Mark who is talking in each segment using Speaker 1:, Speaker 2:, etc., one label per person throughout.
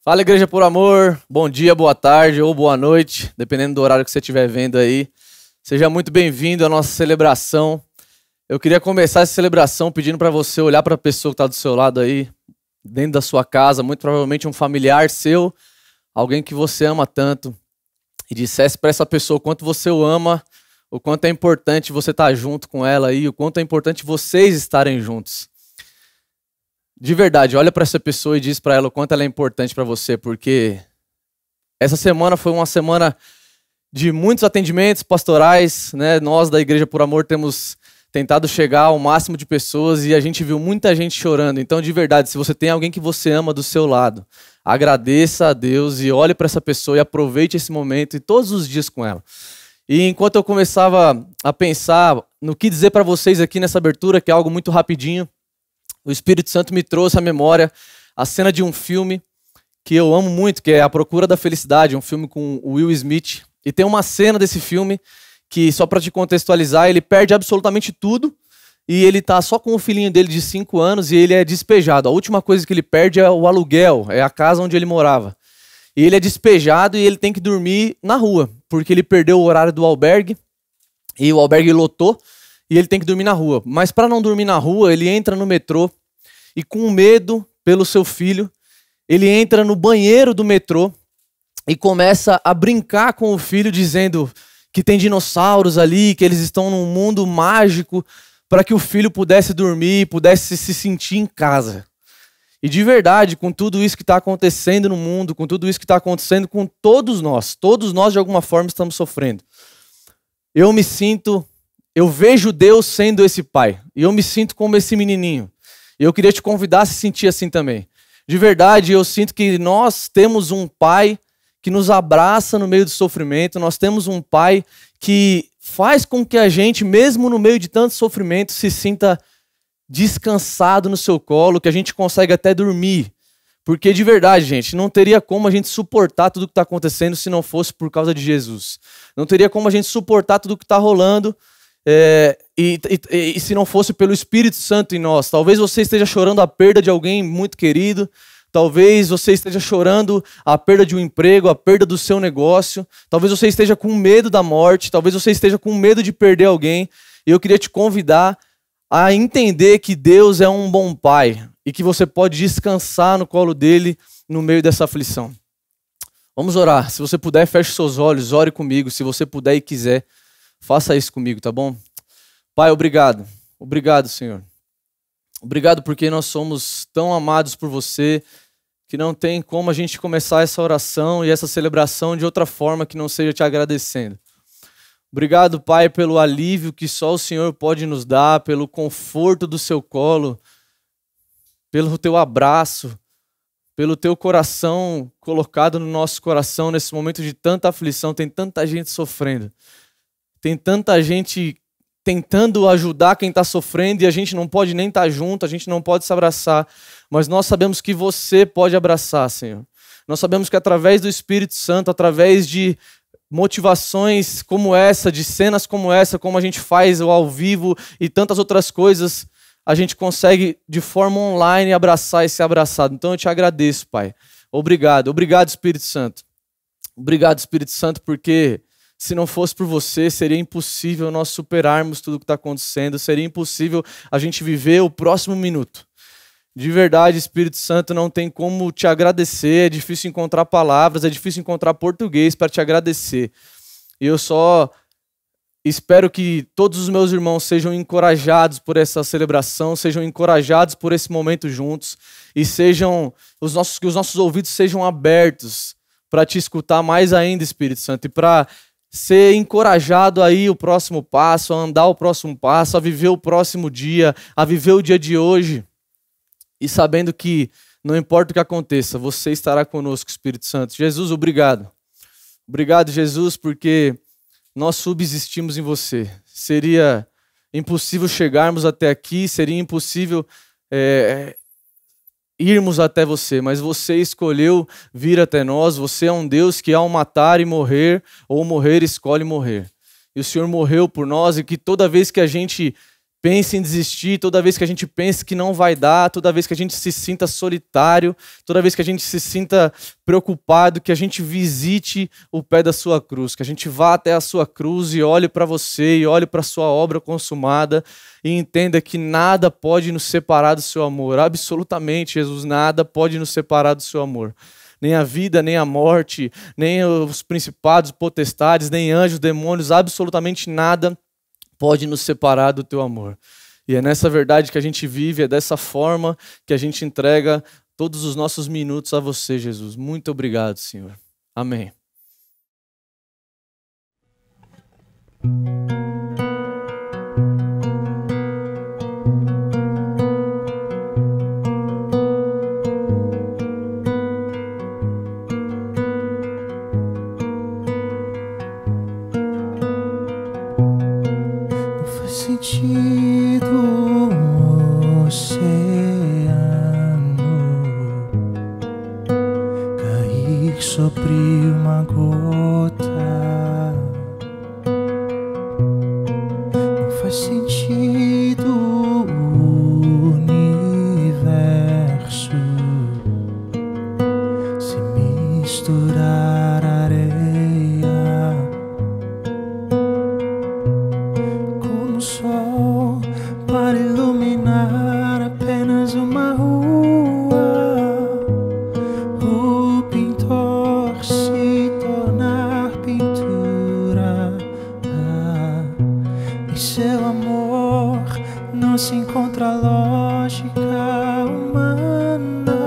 Speaker 1: Fala, Igreja por Amor, bom dia, boa tarde ou boa noite, dependendo do horário que você estiver vendo aí. Seja muito bem-vindo à nossa celebração. Eu queria começar essa celebração pedindo para você olhar para a pessoa que está do seu lado aí, dentro da sua casa, muito provavelmente um familiar seu, alguém que você ama tanto, e dissesse para essa pessoa o quanto você o ama, o quanto é importante você estar junto com ela aí, o quanto é importante vocês estarem juntos. De verdade, olha para essa pessoa e diz para ela o quanto ela é importante para você, porque essa semana foi uma semana de muitos atendimentos pastorais, né? Nós da Igreja por Amor temos tentado chegar ao máximo de pessoas e a gente viu muita gente chorando. Então, de verdade, se você tem alguém que você ama do seu lado, agradeça a Deus e olhe para essa pessoa e aproveite esse momento e todos os dias com ela. E enquanto eu começava a pensar no que dizer para vocês aqui nessa abertura, que é algo muito rapidinho, o Espírito Santo me trouxe à memória a cena de um filme que eu amo muito, que é A Procura da Felicidade, um filme com o Will Smith. E tem uma cena desse filme que, só para te contextualizar, ele perde absolutamente tudo e ele tá só com o filhinho dele de 5 anos e ele é despejado. A última coisa que ele perde é o aluguel, é a casa onde ele morava. E ele é despejado e ele tem que dormir na rua, porque ele perdeu o horário do albergue e o albergue lotou. E ele tem que dormir na rua. Mas para não dormir na rua, ele entra no metrô e, com medo pelo seu filho, ele entra no banheiro do metrô e começa a brincar com o filho, dizendo que tem dinossauros ali, que eles estão num mundo mágico, para que o filho pudesse dormir, pudesse se sentir em casa. E de verdade, com tudo isso que está acontecendo no mundo, com tudo isso que está acontecendo com todos nós de alguma forma estamos sofrendo. Eu vejo Deus sendo esse pai. E eu me sinto como esse menininho. E eu queria te convidar a se sentir assim também. De verdade, eu sinto que nós temos um pai que nos abraça no meio do sofrimento. Nós temos um pai que faz com que a gente, mesmo no meio de tanto sofrimento, se sinta descansado no seu colo, que a gente consegue até dormir. Porque de verdade, gente, não teria como a gente suportar tudo o que está acontecendo se não fosse por causa de Jesus. Não teria como a gente suportar tudo o que está rolando e se não fosse pelo Espírito Santo em nós. Talvez você esteja chorando a perda de alguém muito querido, talvez você esteja chorando a perda de um emprego, a perda do seu negócio, talvez você esteja com medo da morte, talvez você esteja com medo de perder alguém, e eu queria te convidar a entender que Deus é um bom pai e que você pode descansar no colo dele no meio dessa aflição. Vamos orar. Se você puder, feche seus olhos, ore comigo. Se você puder e quiser, faça isso comigo, tá bom? Pai, obrigado. Obrigado, Senhor. Obrigado porque nós somos tão amados por você que não tem como a gente começar essa oração e essa celebração de outra forma que não seja te agradecendo. Obrigado, Pai, pelo alívio que só o Senhor pode nos dar, pelo conforto do seu colo, pelo teu abraço, pelo teu coração colocado no nosso coração nesse momento de tanta aflição. Tem tanta gente sofrendo. Tem tanta gente tentando ajudar quem está sofrendo e a gente não pode nem estar junto, a gente não pode se abraçar. Mas nós sabemos que você pode abraçar, Senhor. Nós sabemos que através do Espírito Santo, através de motivações como essa, de cenas como essa, como a gente faz ao vivo e tantas outras coisas, a gente consegue de forma online abraçar e ser abraçado. Então eu te agradeço, Pai. Obrigado. Obrigado, Espírito Santo. Obrigado, Espírito Santo, porque se não fosse por você, seria impossível nós superarmos tudo o que está acontecendo, seria impossível a gente viver o próximo minuto. De verdade, Espírito Santo, não tem como te agradecer, é difícil encontrar palavras, é difícil encontrar português para te agradecer. E eu só espero que todos os meus irmãos sejam encorajados por essa celebração, sejam encorajados por esse momento juntos e que os nossos ouvidos sejam abertos para te escutar mais ainda, Espírito Santo, e para ser encorajado a ir o próximo passo, a andar o próximo passo, a viver o próximo dia, a viver o dia de hoje. E sabendo que não importa o que aconteça, você estará conosco, Espírito Santo. Jesus, obrigado. Obrigado, Jesus, porque nós subsistimos em você. Seria impossível chegarmos até aqui, seria impossível irmos até você, mas você escolheu vir até nós. Você é um Deus que ao matar e morrer, ou morrer, escolhe morrer. E o Senhor morreu por nós, e que toda vez que a gente pense em desistir, toda vez que a gente pense que não vai dar, toda vez que a gente se sinta solitário, toda vez que a gente se sinta preocupado, que a gente visite o pé da sua cruz, que a gente vá até a sua cruz e olhe para você e olhe para a sua obra consumada e entenda que nada pode nos separar do seu amor. Absolutamente, Jesus, nada pode nos separar do seu amor. Nem a vida, nem a morte, nem os principados, potestades, nem anjos, demônios, absolutamente nada pode nos separar do teu amor. E é nessa verdade que a gente vive, é dessa forma que a gente entrega todos os nossos minutos a você, Jesus. Muito obrigado, Senhor. Amém.
Speaker 2: Sentido um oceano cair sobre uma gota. Não faz sentido o universo se misturar à areia. O sol para iluminar apenas uma rua, o pintor se tornar pintura. Em seu amor não se encontra lógica humana,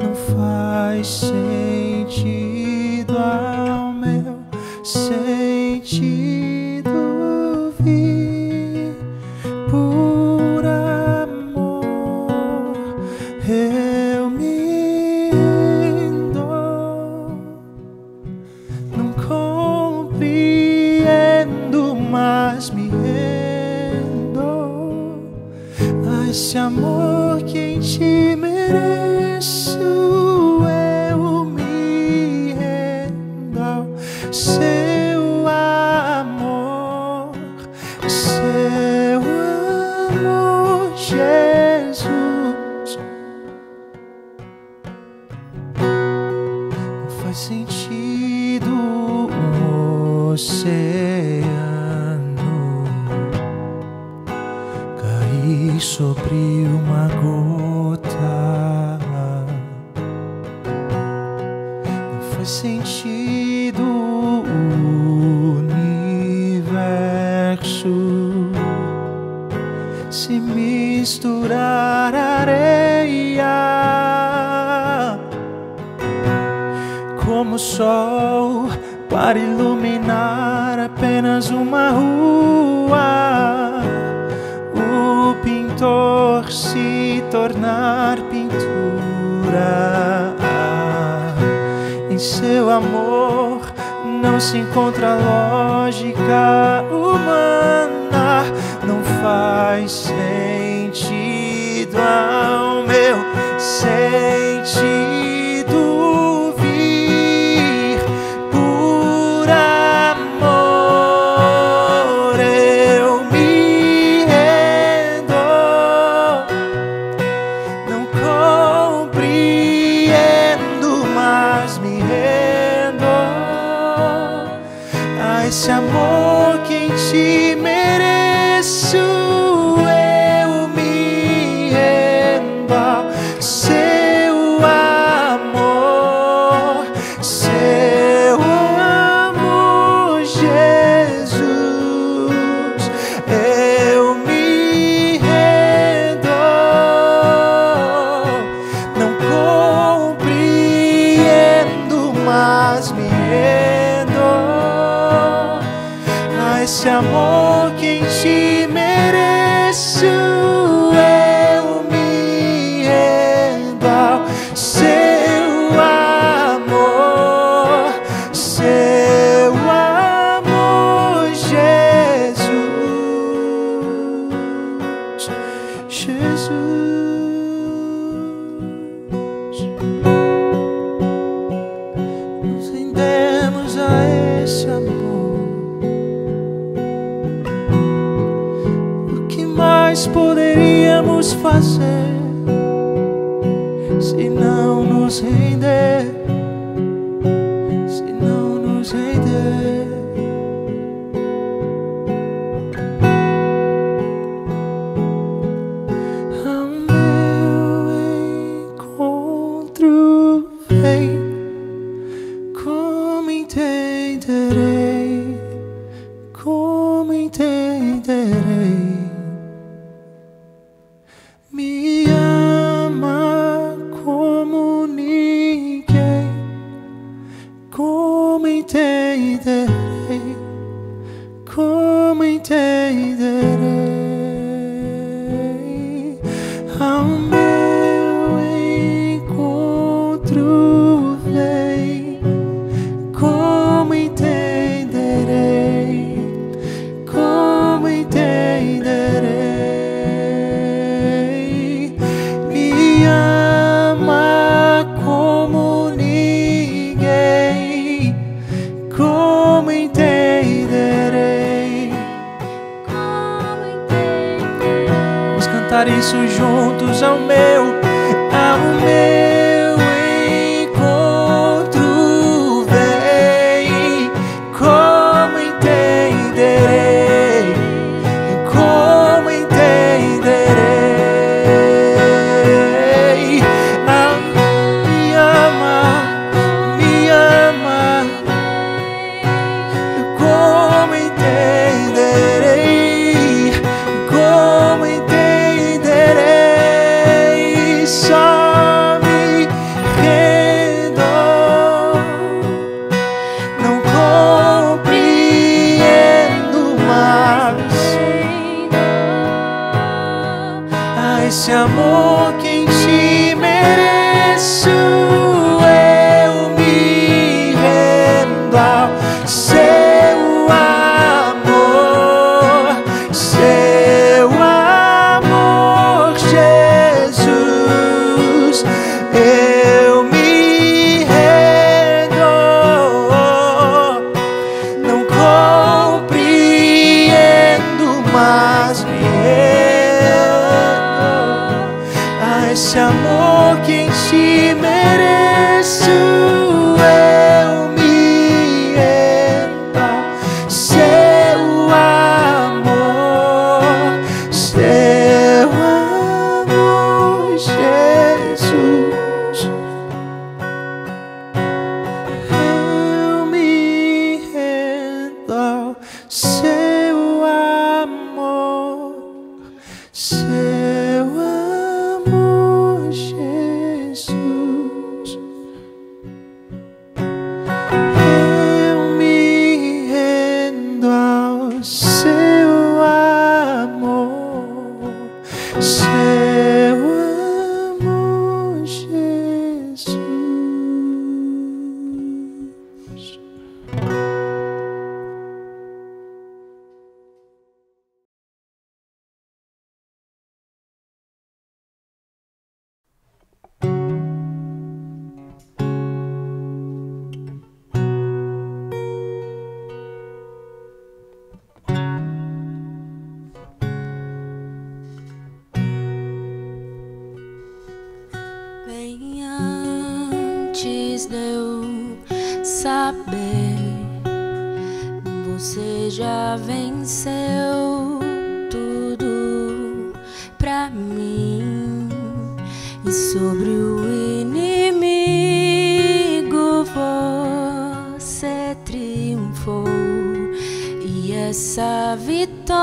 Speaker 2: não faz sentido ao meu sentido vir. Por amor eu me rendo, não compreendo, mas me rendo a esse amor que em ti mereço. Eu me rendo ao seu amor, seu amor, Jesus. Não faz sentido um oceano cair sobre uma gota. Não faz sentido o universo se misturar à areia, como o sol para iluminar apenas uma rua, o pintor se tornar pintura. Em seu amor não se encontra lógica humana, não faz sentido ao meu sentido vir. Por amor eu me rendo, não compreendo, mas me rendo a esse amor que em ti mereço. Eu me rendo ao seu amor, seu amor, Jesus. Eu me rendo, não compreendo, mas me rendo a esse amor que em ti mereço. Eu me rendo ao seu amor, seu amor, Jesus, Jesus. Nos rendemos a esse amor. Como entenderei? Como entenderei? Me ama como ninguém. Como entenderei? Como entenderei? Ao meu encontro vem. Como entenderei? Como entenderei? Me ama como ninguém. Como entenderei? Vamos cantar isso juntos. Ao meu encontro vem. Como entenderei? Como entenderei? Me ama, me ama. Como entenderei? Como entenderei? Só me rendo. Não compreendo mais esse amor que em ti mereço. Eu me rendo ao seu amor, Jesus. Eu me rendo, não compreendo, mas me rendo a esse amor que em ti mereço. Eu me rendo ao seu amor, Jesus. Eu me rendo ao seu amor, seu amor, Jesus. Eu me rendo ao seu amor, seu amor, Jesus.
Speaker 3: Bem antes de eu saber, você já venceu tudo pra mim. E sobre o inimigo você triunfou. E essa vitória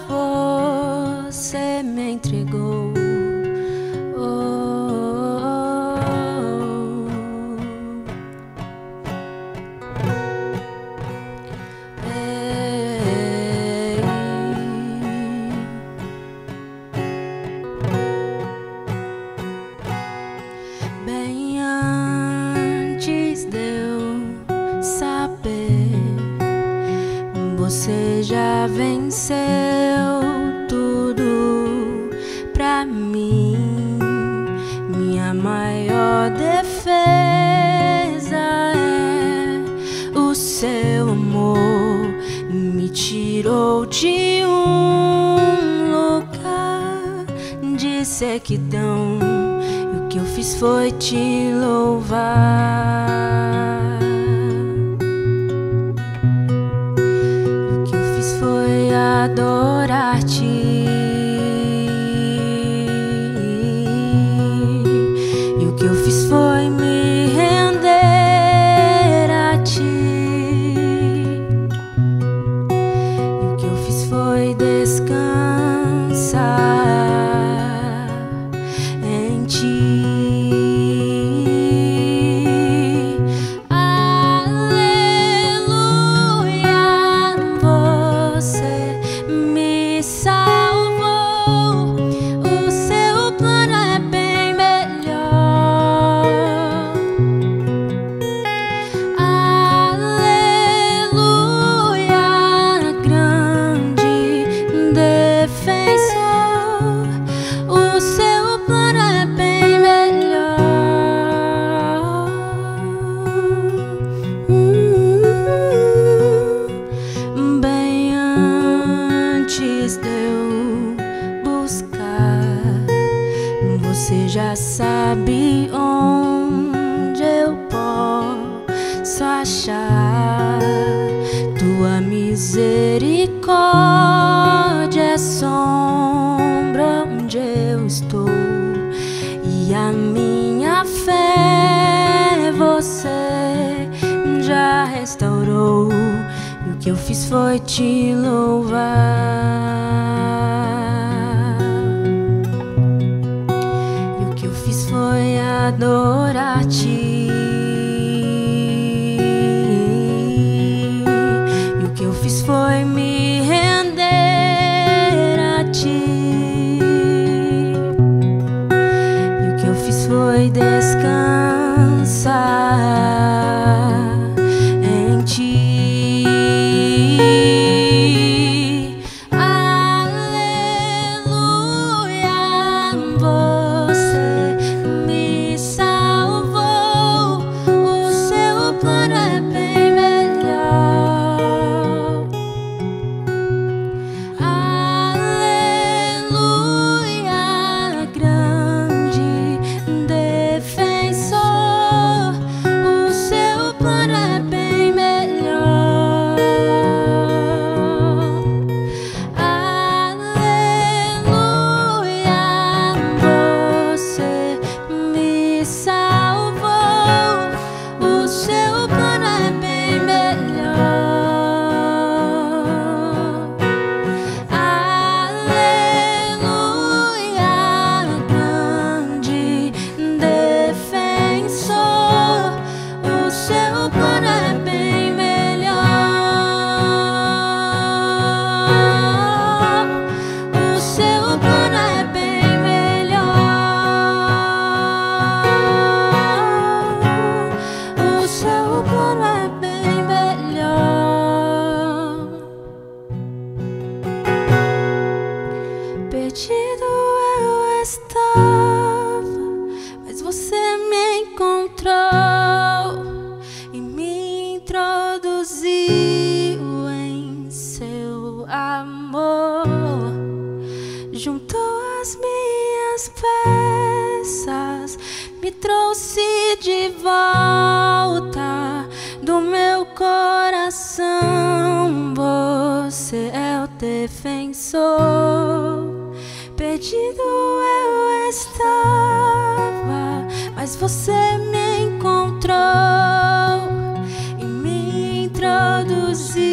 Speaker 3: você me entregou. Bem antes de eu saber, você já venceu tudo pra mim. Minha maior defesa é o seu amor. Me tirou de um lugar de sequidão. O que eu fiz foi te louvar. O que eu fiz foi adorar-te. E o que eu fiz fiz foi me render a ti. E o que eu fiz foi descansar em ti. Você já sabe onde eu posso achar. Tua misericórdia é sombra onde eu estou, e a minha fé você já restaurou. E o que eu fiz foi te louvar. Foi adorar-te. E o que eu fiz foi me render a ti. E o que eu fiz foi descansar em ti. Perdido eu estava, mas você me encontrou e me introduziu em seu amor. Juntou as minhas peças, me trouxe de volta do meu coração. Você é o defensor. Perdido eu estava, mas você me encontrou e me introduziu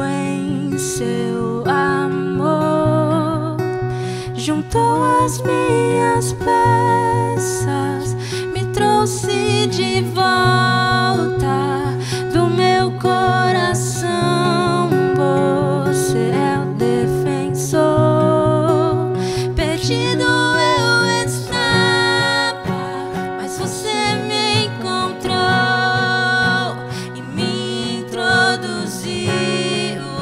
Speaker 3: em seu amor. Juntou as minhas peças, me trouxe de volta do meu coração. Você é o defensor. Perdido eu estava, mas você me encontrou e me introduziu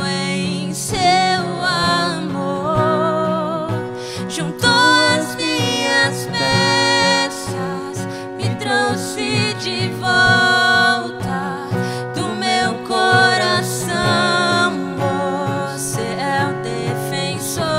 Speaker 3: em seu amor. Juntou as minhas peças, me trouxe de volta do meu coração. Você é o defensor.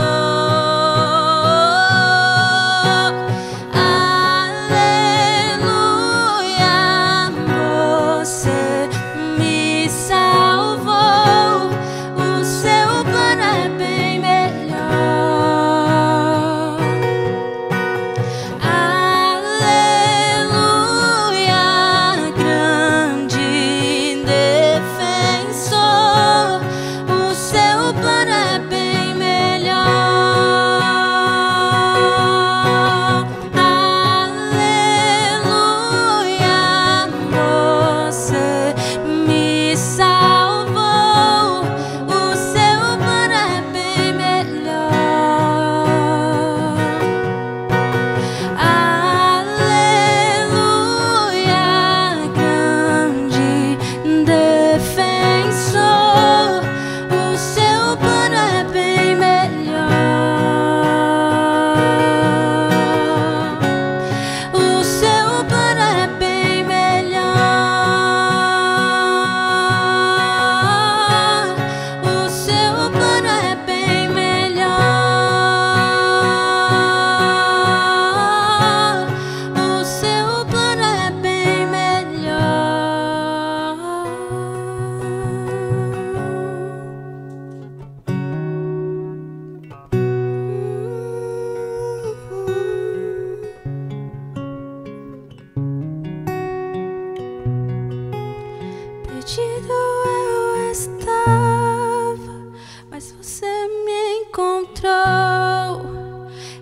Speaker 3: estava, mas você me encontrou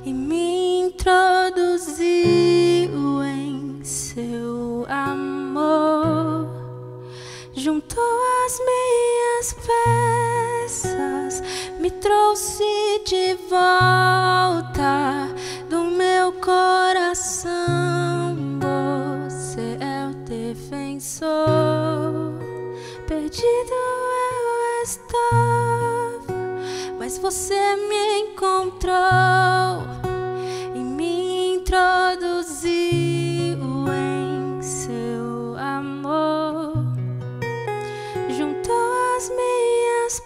Speaker 3: e me introduziu em seu amor. Juntou as minhas peças, me trouxe de volta do meu coração. Você é o defensor. Perdido eu estava, mas você me encontrou e me introduziu em seu amor. Juntou as minhas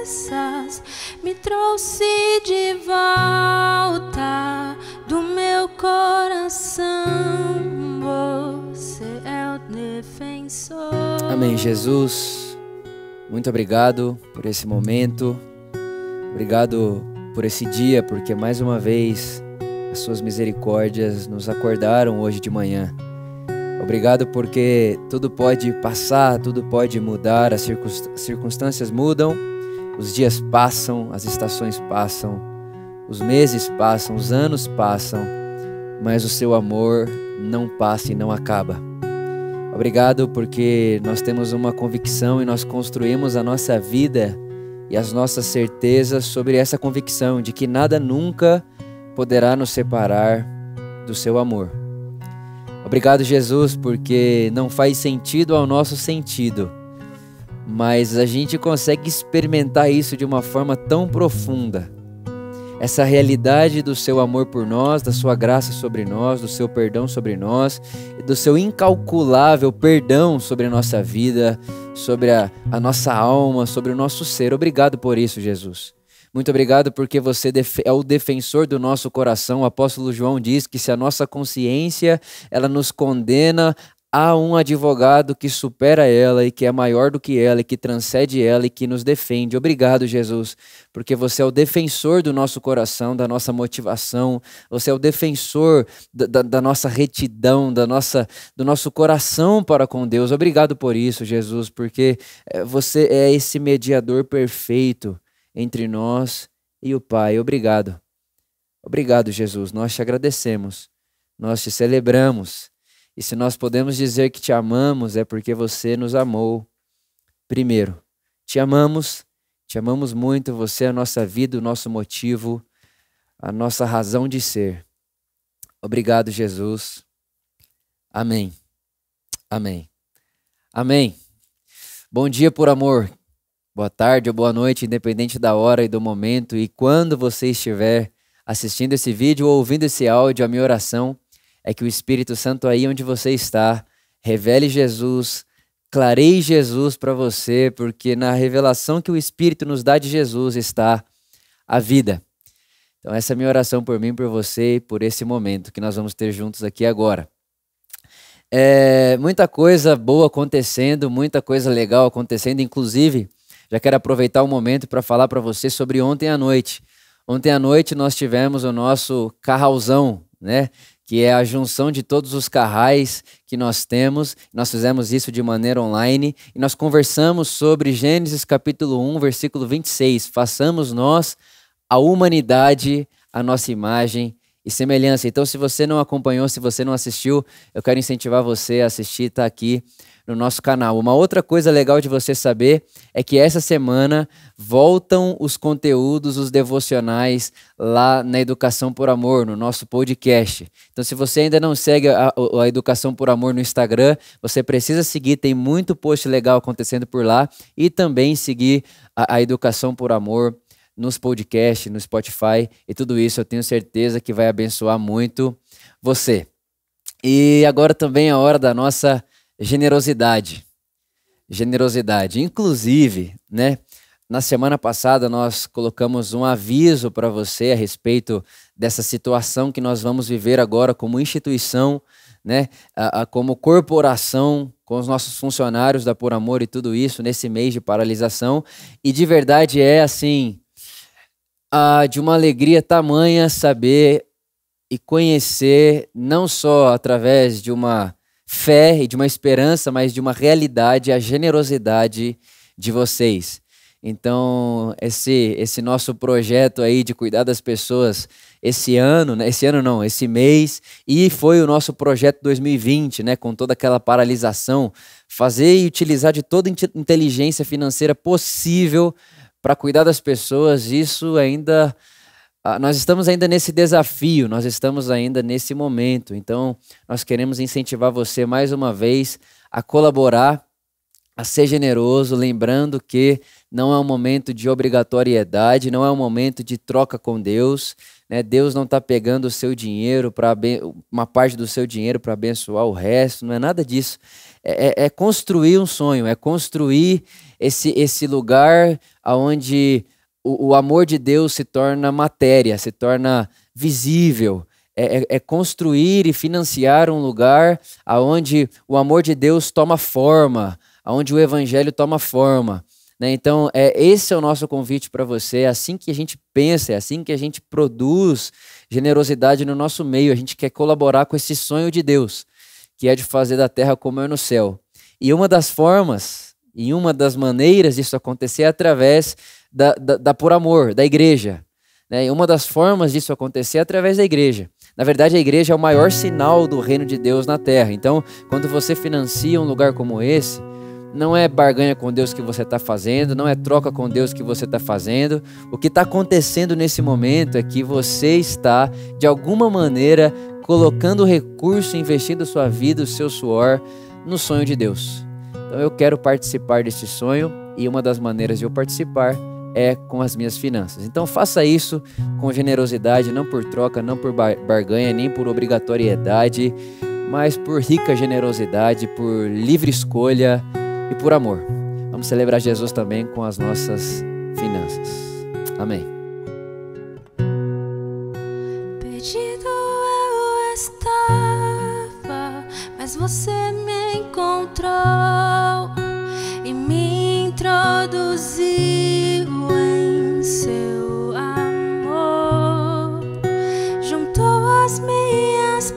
Speaker 3: peças, me trouxe de volta do meu coração. Você é o defensor.
Speaker 4: Amém, Jesus. Muito obrigado por esse momento. Obrigado por esse dia, porque mais uma vez as suas misericórdias nos acordaram hoje de manhã. Obrigado porque tudo pode passar, tudo pode mudar, as circunstâncias mudam, os dias passam, as estações passam, os meses passam, os anos passam, mas o seu amor não passa e não acaba. Obrigado porque nós temos uma convicção e nós construímos a nossa vida e as nossas certezas sobre essa convicção de que nada nunca poderá nos separar do seu amor. Obrigado, Jesus, porque não faz sentido ao nosso sentido, mas a gente consegue experimentar isso de uma forma tão profunda. Essa realidade do seu amor por nós, da sua graça sobre nós, do seu perdão sobre nós, do seu incalculável perdão sobre a nossa vida, sobre a nossa alma, sobre o nosso ser. Obrigado por isso, Jesus. Muito obrigado porque você é o defensor do nosso coração. O apóstolo João diz que se a nossa consciência ela nos condena, há um advogado que supera ela e que é maior do que ela e que transcende ela e que nos defende. Obrigado, Jesus, porque você é o defensor do nosso coração, da nossa motivação. Você é o defensor da nossa retidão, do nosso coração para com Deus. Obrigado por isso, Jesus, porque você é esse mediador perfeito entre nós e o Pai. Obrigado. Obrigado, Jesus. Nós te agradecemos. Nós te celebramos. E se nós podemos dizer que te amamos, é porque você nos amou primeiro. Te amamos muito. Você é a nossa vida, o nosso motivo, a nossa razão de ser. Obrigado, Jesus. Amém. Amém. Amém. Bom dia por amor. Boa tarde ou boa noite, independente da hora e do momento. E quando você estiver assistindo esse vídeo ou ouvindo esse áudio, a minha oração é que o Espírito Santo aí onde você está, revele Jesus, clareie Jesus para você, porque na revelação que o Espírito nos dá de Jesus está a vida. Então essa é a minha oração por mim, por você e por esse momento que nós vamos ter juntos aqui agora. Muita coisa boa acontecendo, muita coisa legal acontecendo, inclusive já quero aproveitar o momento para falar para você sobre ontem à noite. Ontem à noite nós tivemos o nosso carralzão, né? Que é a junção de todos os carrais que nós temos. Nós fizemos isso de maneira online e nós conversamos sobre Gênesis capítulo 1, versículo 26. Façamos nós, a humanidade, a nossa imagem e semelhança. Então, se você não acompanhou, se você não assistiu, eu quero incentivar você a assistir, tá aqui no nosso canal. Uma outra coisa legal de você saber é que essa semana voltam os conteúdos, os devocionais lá na Educação por Amor, no nosso podcast. Então, se você ainda não segue a Educação por Amor no Instagram, você precisa seguir, tem muito post legal acontecendo por lá e também seguir a Educação por Amor nos podcasts, no Spotify e tudo isso eu tenho certeza que vai abençoar muito você. E agora também é a hora da nossa generosidade. Inclusive, né, na semana passada nós colocamos um aviso para você a respeito dessa situação que nós vamos viver agora como instituição, né, como corporação, com os nossos funcionários da Por Amor e tudo isso, nesse mês de paralisação. E de verdade é assim, de uma alegria tamanha saber e conhecer, não só através de uma fé e de uma esperança, mas de uma realidade, a generosidade de vocês. Então, esse nosso projeto aí de cuidar das pessoas esse ano, né? Esse mês, e foi o nosso projeto 2020, né? Com toda aquela paralisação, fazer e utilizar de toda a inteligência financeira possível para cuidar das pessoas. Isso ainda, nós estamos ainda nesse desafio, nós estamos ainda nesse momento. Então, nós queremos incentivar você mais uma vez a colaborar, a ser generoso, lembrando que não é um momento de obrigatoriedade, não é um momento de troca com Deus, né? Deus não está pegando o seu dinheiro, uma parte do seu dinheiro para abençoar o resto, não é nada disso. É construir um sonho, é construir esse lugar onde o amor de Deus se torna matéria, se torna visível. É construir e financiar um lugar onde o amor de Deus toma forma, onde o evangelho toma forma, né? Então, esse é o nosso convite para você. É assim que a gente pensa, é assim que a gente produz generosidade no nosso meio. A gente quer colaborar com esse sonho de Deus, que é de fazer da terra como é no céu. E uma das formas, e uma das maneiras disso acontecer é através da Por Amor, da igreja, né? E uma das formas disso acontecer é através da igreja. Na verdade, a igreja é o maior sinal do reino de Deus na terra. Então, quando você financia um lugar como esse, não é barganha com Deus que você está fazendo, não é troca com Deus que você está fazendo. O que está acontecendo nesse momento é que você está, de alguma maneira, colocando recurso, investindo sua vida, o seu suor, no sonho de Deus. Então eu quero participar desse sonho, e uma das maneiras de eu participar é com as minhas finanças. Então faça isso com generosidade, não por troca, não por barganha, nem por obrigatoriedade, mas por rica generosidade, por livre escolha e por amor. Vamos celebrar Jesus também com as nossas finanças. Amém.
Speaker 3: Perdido eu estava, mas você me encontrou e me introduziu em seu amor. Juntou as minhas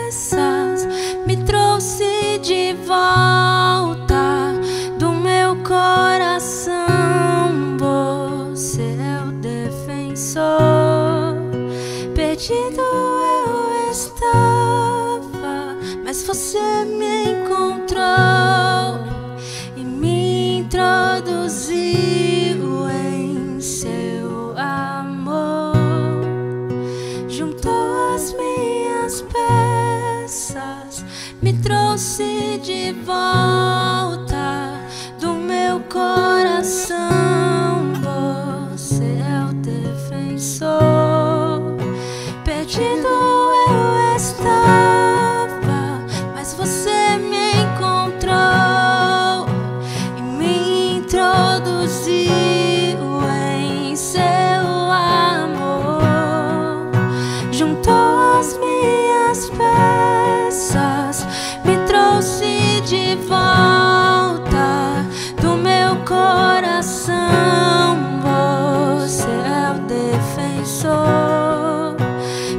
Speaker 3: peças, me trouxe de volta do meu coração. Você é o defensor. Perdido eu estava, mas você me encontrou e me introduziu em seu amor. Juntou as minhas peças, me trouxe de volta do meu coração. Você é o defensor. Perdido eu estava, mas você me encontrou e me introduziu em seu amor. Juntou as minhas peças, me trouxe de volta do meu coração. Você é o defensor.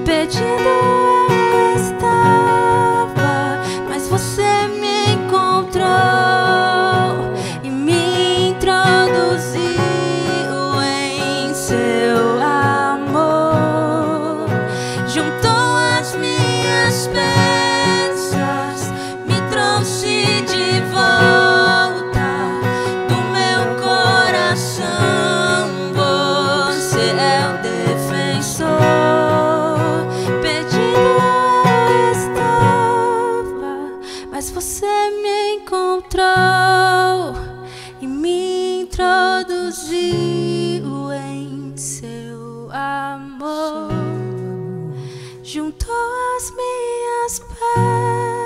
Speaker 3: Perdido eu estava, mas você me encontrou e me introduziu em seu amor. Juntou as minhas peças, me trouxe de volta do meu coração. Você é o defensor. Mas você me encontrou e me introduziu em seu amor. Juntou as minhas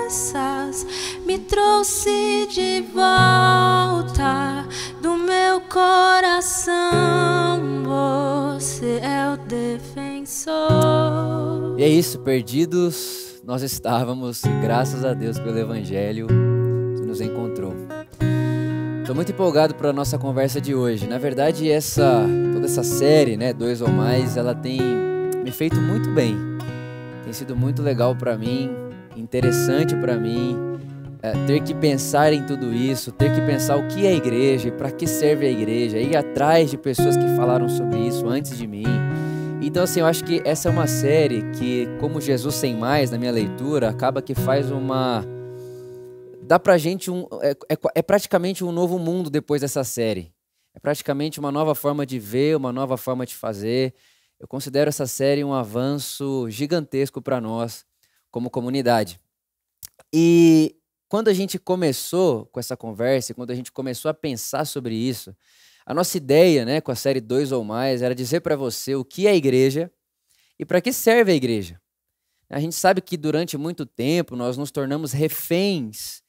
Speaker 3: peças, me trouxe de volta do meu coração. Você é o defensor.
Speaker 4: E é isso, perdidos nós estávamos, e graças a Deus pelo Evangelho que nos encontrou. Estou muito empolgado para a nossa conversa de hoje. Na verdade, toda essa série, né, Dois ou Mais, ela tem me feito muito bem. Tem sido muito legal para mim, interessante para mim, ter que pensar em tudo isso, ter que pensar o que é a igreja e para que serve a igreja, ir atrás de pessoas que falaram sobre isso antes de mim. Então, assim, eu acho que essa é uma série que, como Jesus Sem Mais, na minha leitura, acaba que faz dá pra gente é praticamente um novo mundo depois dessa série. É praticamente uma nova forma de ver, uma nova forma de fazer. Eu considero essa série um avanço gigantesco para nós, como comunidade. E quando a gente começou com essa conversa, quando a gente começou a pensar sobre isso, a nossa ideia, né, com a série 2 ou Mais, era dizer para você o que é a igreja e para que serve a igreja. A gente sabe que durante muito tempo nós nos tornamos reféns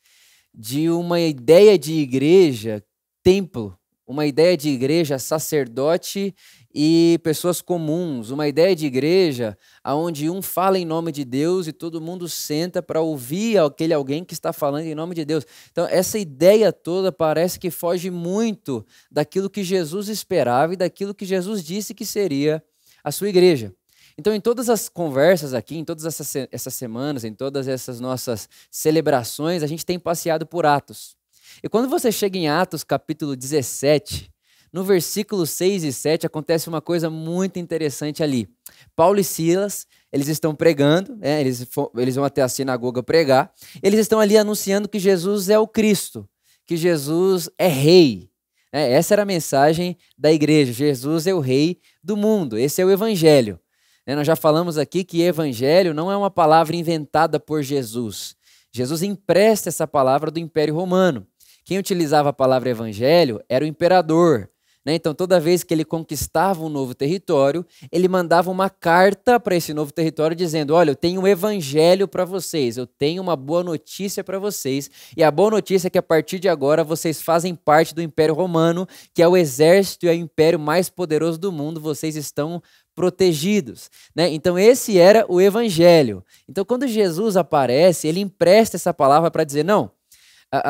Speaker 4: de uma ideia de igreja templo, uma ideia de igreja sacerdote e pessoas comuns, uma ideia de igreja onde um fala em nome de Deus e todo mundo senta para ouvir aquele alguém que está falando em nome de Deus. Então, essa ideia toda parece que foge muito daquilo que Jesus esperava e daquilo que Jesus disse que seria a sua igreja. Então, em todas as conversas aqui, em todas essas semanas, em todas essas nossas celebrações, a gente tem passeado por Atos. E quando você chega em Atos, capítulo 17, no versículo 6 e 7, acontece uma coisa muito interessante ali. Paulo e Silas, eles estão pregando, né? Eles vão até a sinagoga pregar, eles estão ali anunciando que Jesus é o Cristo, que Jesus é rei. Essa era a mensagem da igreja, Jesus é o rei do mundo, esse é o evangelho. Nós já falamos aqui que evangelho não é uma palavra inventada por Jesus. Jesus empresta essa palavra do Império Romano. Quem utilizava a palavra evangelho era o imperador. Então, toda vez que ele conquistava um novo território, ele mandava uma carta para esse novo território dizendo: olha, eu tenho um evangelho para vocês, eu tenho uma boa notícia para vocês, e a boa notícia é que a partir de agora vocês fazem parte do Império Romano, que é o exército e é o império mais poderoso do mundo, vocês estão protegidos. Então, esse era o evangelho. Então, quando Jesus aparece, ele empresta essa palavra para dizer: não,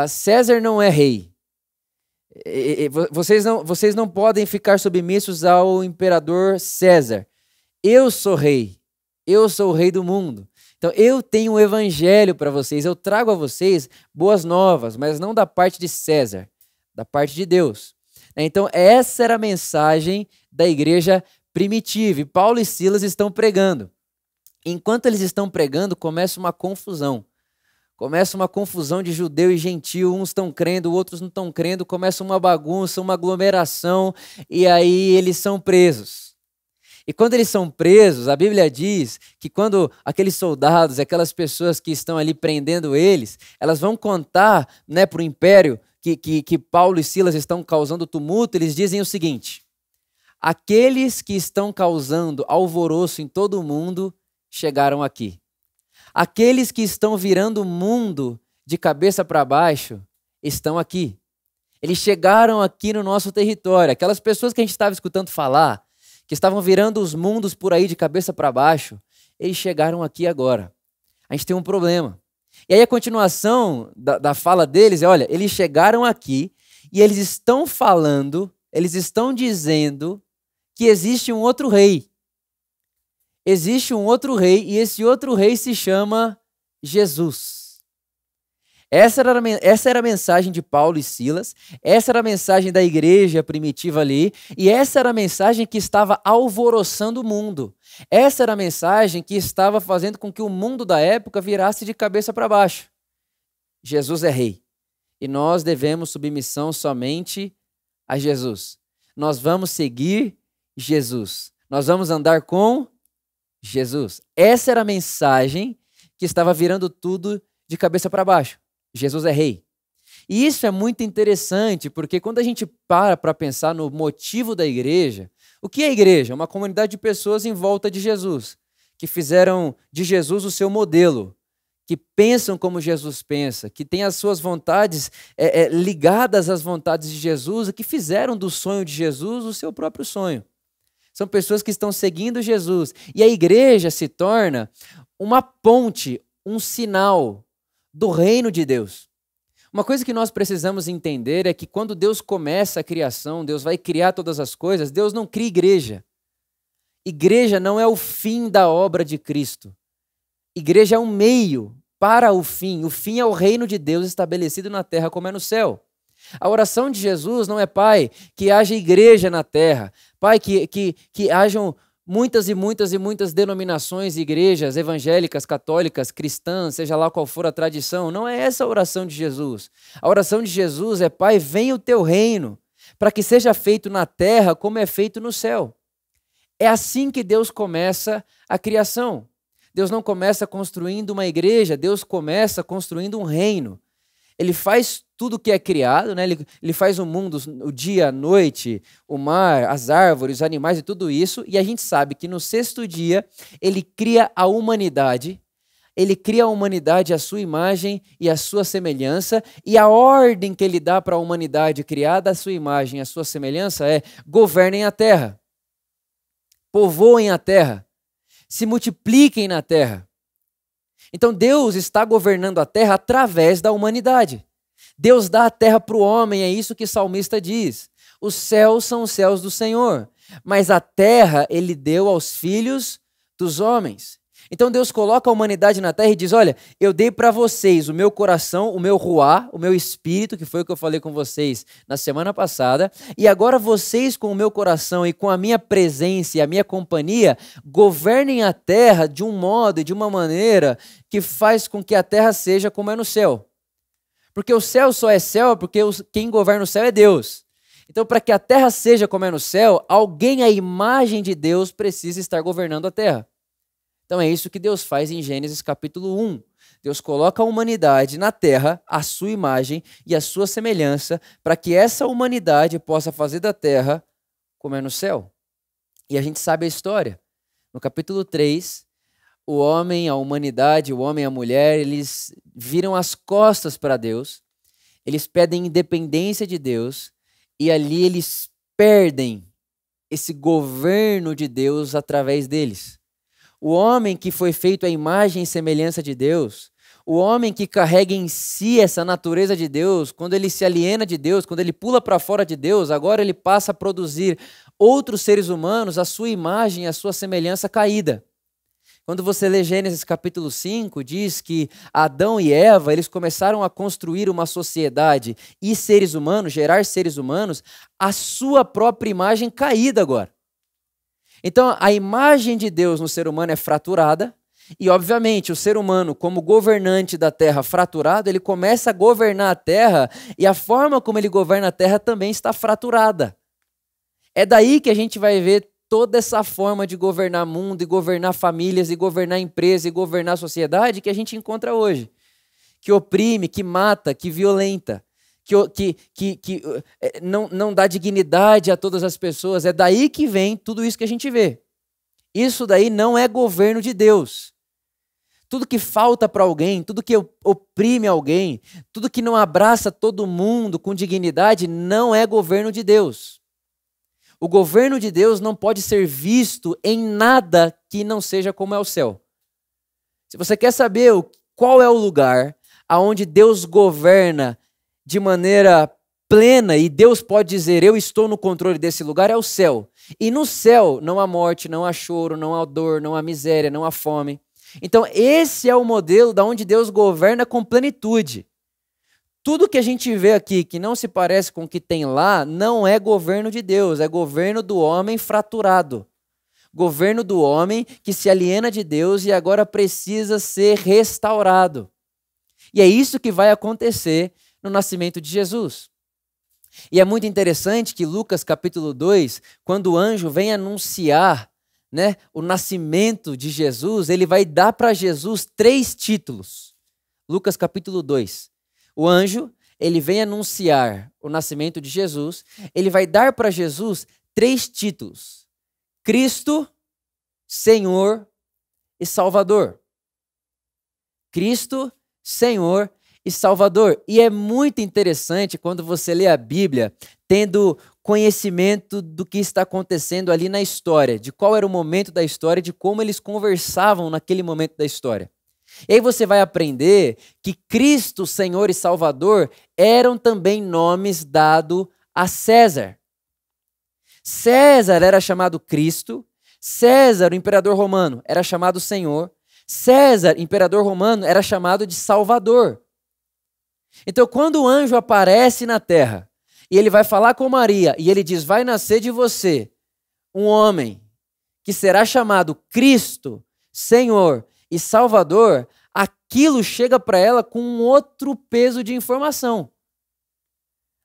Speaker 4: César não é rei. Vocês não podem ficar submissos ao imperador César. Eu sou rei. Eu sou o rei do mundo. Então, eu tenho um evangelho para vocês. Eu trago a vocês boas novas, mas não da parte de César, da parte de Deus. Então, essa era a mensagem da igreja primitiva. E Paulo e Silas estão pregando. Enquanto eles estão pregando, começa uma confusão. Começa uma confusão de judeu e gentil, uns estão crendo, outros não estão crendo, começa uma bagunça, uma aglomeração, e aí eles são presos. E quando eles são presos, a Bíblia diz que quando aqueles soldados, aquelas pessoas que estão ali prendendo eles, elas vão contar, para o império que Paulo e Silas estão causando tumulto, eles dizem o seguinte: aqueles que estão causando alvoroço em todo o mundo chegaram aqui. Aqueles que estão virando o mundo de cabeça para baixo estão aqui. Eles chegaram aqui no nosso território. Aquelas pessoas que a gente estava escutando falar, que estavam virando os mundos por aí de cabeça para baixo, eles chegaram aqui agora. A gente tem um problema. E aí a continuação da fala deles é: olha, eles chegaram aqui e eles estão falando, eles estão dizendo que existe um outro rei. Existe um outro rei e esse outro rei se chama Jesus. Essa era a mensagem de Paulo e Silas, essa era a mensagem da igreja primitiva ali, e essa era a mensagem que estava alvoroçando o mundo. Essa era a mensagem que estava fazendo com que o mundo da época virasse de cabeça para baixo. Jesus é rei e nós devemos submissão somente a Jesus. Nós vamos seguir Jesus. Nós vamos andar com Jesus. Essa era a mensagem que estava virando tudo de cabeça para baixo. Jesus é rei. E isso é muito interessante, porque quando a gente para pensar no motivo da igreja, o que é a igreja? Uma comunidade de pessoas em volta de Jesus, que fizeram de Jesus o seu modelo, que pensam como Jesus pensa, que têm as suas vontades ligadas às vontades de Jesus, e que fizeram do sonho de Jesus o seu próprio sonho. São pessoas que estão seguindo Jesus. E a igreja se torna uma ponte, um sinal do reino de Deus. Uma coisa que nós precisamos entender é que quando Deus começa a criação, Deus vai criar todas as coisas, Deus não cria igreja. Igreja não é o fim da obra de Cristo. Igreja é um meio para o fim. O fim é o reino de Deus estabelecido na terra como é no céu. A oração de Jesus não é, Pai, que haja igreja na terra. Pai, que hajam muitas e muitas e muitas denominações, igrejas evangélicas, católicas, cristãs, seja lá qual for a tradição. Não é essa a oração de Jesus. A oração de Jesus é, Pai, venha o teu reino, para que seja feito na terra como é feito no céu. É assim que Deus começa a criação. Deus não começa construindo uma igreja, Deus começa construindo um reino. Ele faz tudo o que é criado, né? Ele faz o mundo, o dia, a noite, o mar, as árvores, os animais e tudo isso. E a gente sabe que no sexto dia ele cria a humanidade. Ele cria a humanidade à sua imagem e à sua semelhança. E a ordem que ele dá para a humanidade criada à sua imagem e à sua semelhança é: governem a terra, povoem a terra, se multipliquem na terra. Então Deus está governando a terra através da humanidade. Deus dá a terra para o homem, é isso que o salmista diz. Os céus são os céus do Senhor, mas a terra ele deu aos filhos dos homens. Então Deus coloca a humanidade na terra e diz: olha, eu dei para vocês o meu coração, o meu ruá, o meu espírito, que foi o que eu falei com vocês na semana passada, e agora vocês com o meu coração e com a minha presença e a minha companhia, governem a terra de um modo e de uma maneira que faz com que a terra seja como é no céu. Porque o céu só é céu porque quem governa o céu é Deus. Então, para que a terra seja como é no céu, alguém à imagem de Deus precisa estar governando a terra. Então é isso que Deus faz em Gênesis capítulo 1. Deus coloca a humanidade na terra, à sua imagem e à sua semelhança, para que essa humanidade possa fazer da terra como é no céu. E a gente sabe a história. No capítulo 3, o homem, a humanidade, o homem e a mulher, eles viram as costas para Deus, eles pedem independência de Deus, e ali eles perdem esse governo de Deus através deles. O homem que foi feito à imagem e semelhança de Deus, o homem que carrega em si essa natureza de Deus, quando ele se aliena de Deus, quando ele pula para fora de Deus, agora ele passa a produzir outros seres humanos à sua imagem e à sua semelhança caída. Quando você lê Gênesis capítulo 5, diz que Adão e Eva, eles começaram a construir uma sociedade e seres humanos, gerar seres humanos, à sua própria imagem caída agora. Então, a imagem de Deus no ser humano é fraturada e, obviamente, o ser humano, como governante da terra fraturado, ele começa a governar a terra e a forma como ele governa a terra também está fraturada. É daí que a gente vai ver toda essa forma de governar mundo e governar famílias e governar empresa e governar a sociedade que a gente encontra hoje. Que oprime, que mata, que violenta. Que não dá dignidade a todas as pessoas. É daí que vem tudo isso que a gente vê. Isso daí não é governo de Deus. Tudo que falta para alguém, tudo que oprime alguém, tudo que não abraça todo mundo com dignidade, não é governo de Deus. O governo de Deus não pode ser visto em nada que não seja como é o céu. Se você quer saber qual é o lugar aonde Deus governa de maneira plena, e Deus pode dizer, eu estou no controle desse lugar, é o céu. E no céu não há morte, não há choro, não há dor, não há miséria, não há fome. Então esse é o modelo da onde Deus governa com plenitude. Tudo que a gente vê aqui que não se parece com o que tem lá, não é governo de Deus, é governo do homem fraturado. Governo do homem que se aliena de Deus e agora precisa ser restaurado. E é isso que vai acontecer no nascimento de Jesus. E é muito interessante que Lucas capítulo 2, quando o anjo vem anunciar, né, o nascimento de Jesus, ele vai dar para Jesus 3 títulos. Lucas capítulo 2. O anjo, ele vem anunciar o nascimento de Jesus, ele vai dar para Jesus 3 títulos: Cristo, Senhor e Salvador. Cristo, Senhor e Salvador. E é muito interessante quando você lê a Bíblia, tendo conhecimento do que está acontecendo ali na história, de qual era o momento da história, de como eles conversavam naquele momento da história. E aí você vai aprender que Cristo, Senhor e Salvador eram também nomes dados a César. César era chamado Cristo, César, o imperador romano, era chamado Senhor, César, imperador romano, era chamado de Salvador. Então, quando o anjo aparece na terra e ele vai falar com Maria e ele diz: vai nascer de você um homem que será chamado Cristo, Senhor e Salvador, aquilo chega para ela com um outro peso de informação.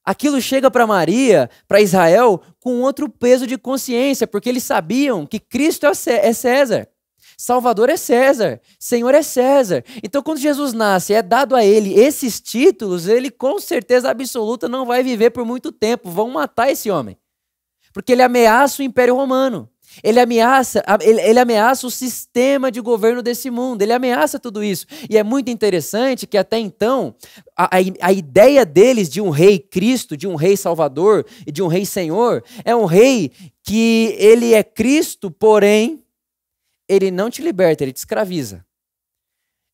Speaker 4: Aquilo chega para Maria, para Israel, com outro peso de consciência, porque eles sabiam que Cristo é César, Salvador é César, Senhor é César. Então, quando Jesus nasce, é dado a ele esses títulos, ele com certeza absoluta não vai viver por muito tempo. Vão matar esse homem, porque ele ameaça o Império Romano. Ele ameaça o sistema de governo desse mundo, ele ameaça tudo isso. E é muito interessante que até então, a ideia deles de um rei Cristo, de um rei Salvador e de um rei Senhor, é um rei que ele é Cristo, porém, ele não te liberta, ele te escraviza.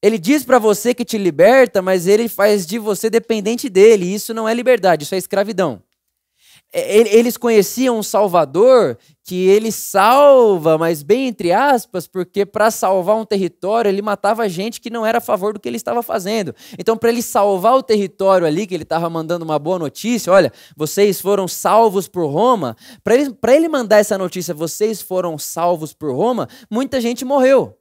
Speaker 4: Ele diz para você que te liberta, mas ele faz de você dependente dele. Isso não é liberdade, isso é escravidão. Eles conheciam um Salvador que ele salva, mas bem entre aspas, porque para salvar um território ele matava gente que não era a favor do que ele estava fazendo. Então, para ele salvar o território ali, que ele estava mandando uma boa notícia, olha, vocês foram salvos por Roma, para ele mandar essa notícia, vocês foram salvos por Roma, muita gente morreu.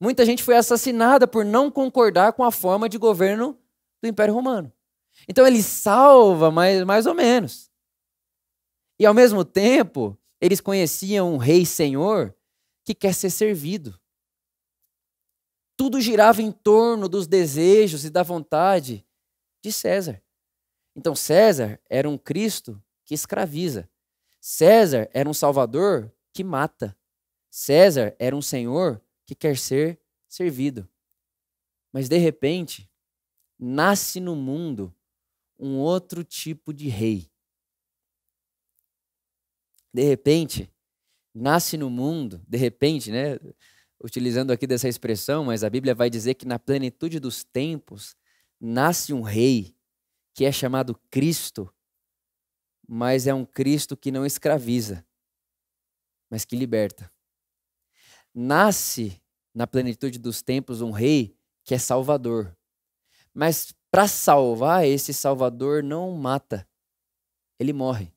Speaker 4: Muita gente foi assassinada por não concordar com a forma de governo do Império Romano. Então ele salva mais ou menos. E ao mesmo tempo, eles conheciam um rei senhor que quer ser servido. Tudo girava em torno dos desejos e da vontade de César. Então César era um Cristo que escraviza. César era um Salvador que mata. César era um senhor que quer ser servido. Mas de repente, nasce no mundo um outro tipo de rei. De repente, nasce no mundo, de repente, né? Utilizando aqui dessa expressão, mas a Bíblia vai dizer que na plenitude dos tempos nasce um rei que é chamado Cristo, mas é um Cristo que não escraviza, mas que liberta. Nasce na plenitude dos tempos um rei que é Salvador, mas para salvar, esse Salvador não mata, ele morre.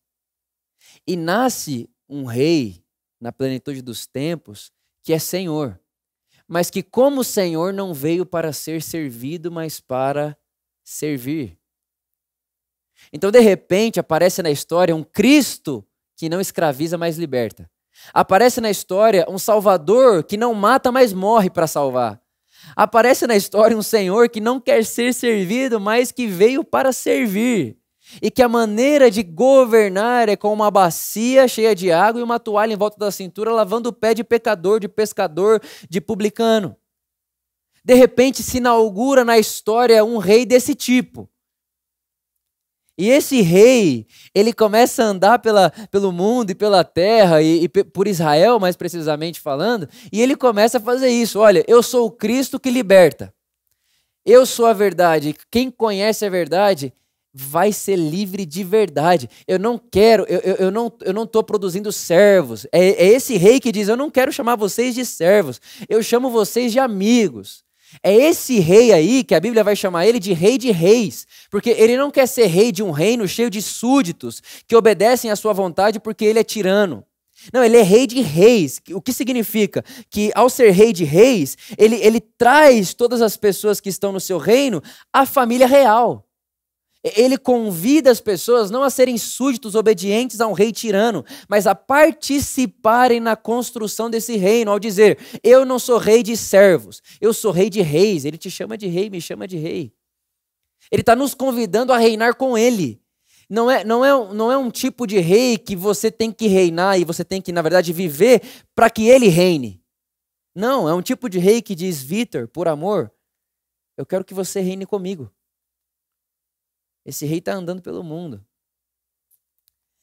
Speaker 4: E nasce um rei na plenitude dos tempos que é Senhor, mas que como Senhor não veio para ser servido, mas para servir. Então, de repente, aparece na história um Cristo que não escraviza, mas liberta. Aparece na história um Salvador que não mata, mas morre para salvar. Aparece na história um Senhor que não quer ser servido, mas que veio para servir. E que a maneira de governar é com uma bacia cheia de água e uma toalha em volta da cintura, lavando o pé de pecador, de pescador, de publicano. De repente se inaugura na história um rei desse tipo. E esse rei, ele começa a andar pelo mundo e pela terra, e por Israel, mais precisamente falando, e ele começa a fazer isso. Olha, eu sou o Cristo que liberta. Eu sou a verdade. Quem conhece a verdade vai ser livre de verdade. Eu não quero, eu não estou produzindo servos. É esse rei que diz, eu não quero chamar vocês de servos, eu chamo vocês de amigos. É esse rei aí que a Bíblia vai chamar ele de rei de reis, porque ele não quer ser rei de um reino cheio de súditos que obedecem à sua vontade porque ele é tirano. Não, ele é rei de reis, o que significa que ao ser rei de reis, ele traz todas as pessoas que estão no seu reino à família real. Ele convida as pessoas não a serem súditos obedientes a um rei tirano, mas a participarem na construção desse reino, ao dizer, eu não sou rei de servos, eu sou rei de reis. Ele te chama de rei, me chama de rei. Ele está nos convidando a reinar com ele. Não é um tipo de rei que você tem que reinar e você tem que, na verdade, viver para que ele reine. Não, é um tipo de rei que diz, Vitor, por amor, eu quero que você reine comigo. Esse rei está andando pelo mundo.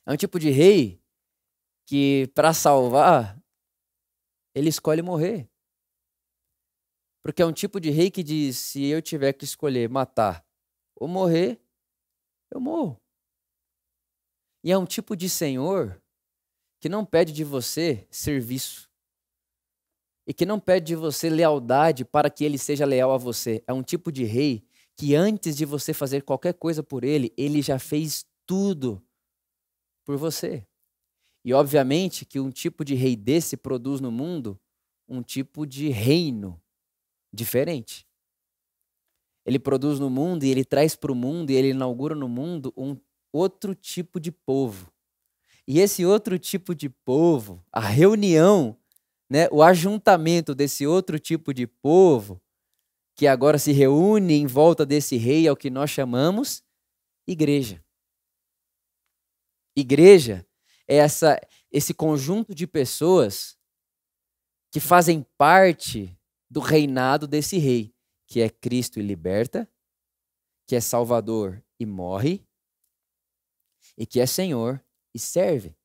Speaker 4: É um tipo de rei que, para salvar, ele escolhe morrer. Porque é um tipo de rei que diz, se eu tiver que escolher matar ou morrer, eu morro. E é um tipo de senhor que não pede de você serviço. e que não pede de você lealdade para que ele seja leal a você. É um tipo de rei que antes de você fazer qualquer coisa por ele, ele já fez tudo por você. E obviamente que um tipo de rei desse produz no mundo um tipo de reino diferente. Ele produz no mundo e ele traz para o mundo e ele inaugura no mundo um outro tipo de povo. E esse outro tipo de povo, a reunião, né, o ajuntamento desse outro tipo de povo, que agora se reúne em volta desse rei, é o que nós chamamos igreja. Igreja é esse conjunto de pessoas que fazem parte do reinado desse rei, que é Cristo e liberta, que é Salvador e morre, e que é Senhor e serve.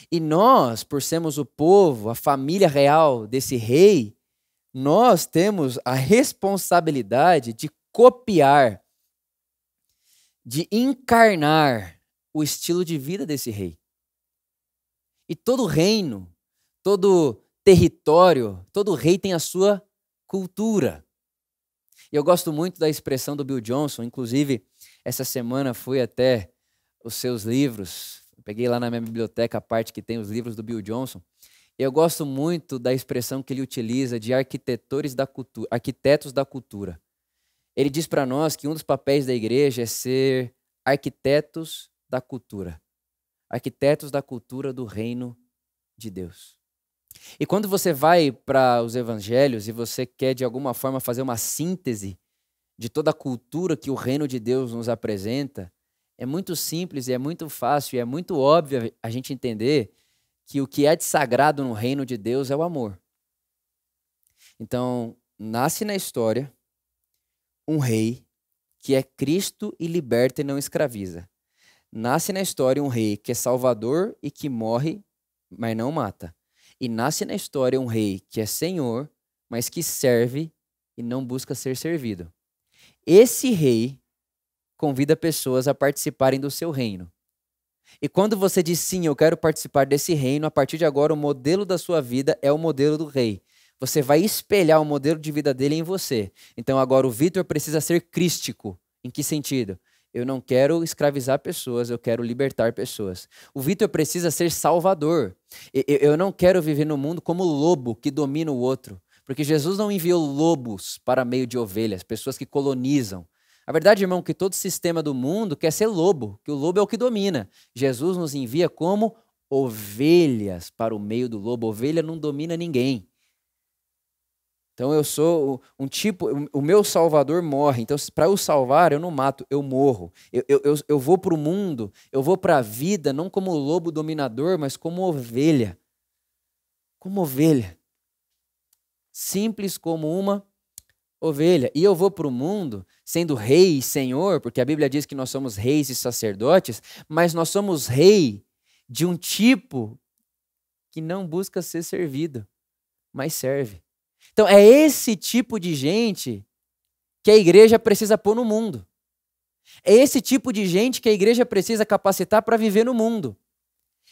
Speaker 4: E nós, por sermos o povo, a família real desse rei, nós temos a responsabilidade de copiar, de encarnar o estilo de vida desse rei. E todo reino, todo território, todo rei tem a sua cultura. E eu gosto muito da expressão do Bill Johnson, inclusive essa semana fui até os seus livros, peguei lá na minha biblioteca a parte que tem os livros do Bill Johnson. Eu gosto muito da expressão que ele utiliza de arquitetos da cultura. Ele diz para nós que um dos papéis da igreja é ser arquitetos da cultura. Arquitetos da cultura do reino de Deus. E quando você vai para os evangelhos e você quer de alguma forma fazer uma síntese de toda a cultura que o reino de Deus nos apresenta, é muito simples e é muito fácil e é muito óbvio a gente entender que o que é de sagrado no reino de Deus é o amor. Então, nasce na história um rei que é Cristo e liberta e não escraviza. Nasce na história um rei que é salvador e que morre, mas não mata. E nasce na história um rei que é Senhor, mas que serve e não busca ser servido. Esse rei convida pessoas a participarem do seu reino. E quando você diz sim, eu quero participar desse reino, a partir de agora o modelo da sua vida é o modelo do rei. Você vai espelhar o modelo de vida dele em você. Então agora o Vitor precisa ser crístico. Em que sentido? Eu não quero escravizar pessoas, eu quero libertar pessoas. O Vitor precisa ser salvador. Eu não quero viver no mundo como lobo que domina o outro. Porque Jesus não enviou lobos para meio de ovelhas, pessoas que colonizam. A verdade, irmão, que todo sistema do mundo quer ser lobo, que o lobo é o que domina. Jesus nos envia como ovelhas para o meio do lobo. Ovelha não domina ninguém. Então eu sou um tipo, o meu salvador morre. Então para eu salvar, eu não mato, eu morro. Eu vou para o mundo, eu vou para a vida, não como lobo dominador, mas como ovelha. Como ovelha. Simples como uma ovelha. E eu vou para o mundo sendo rei e senhor, porque a Bíblia diz que nós somos reis e sacerdotes, mas nós somos rei de um tipo que não busca ser servido, mas serve. Então é esse tipo de gente que a igreja precisa pôr no mundo. É esse tipo de gente que a igreja precisa capacitar para viver no mundo.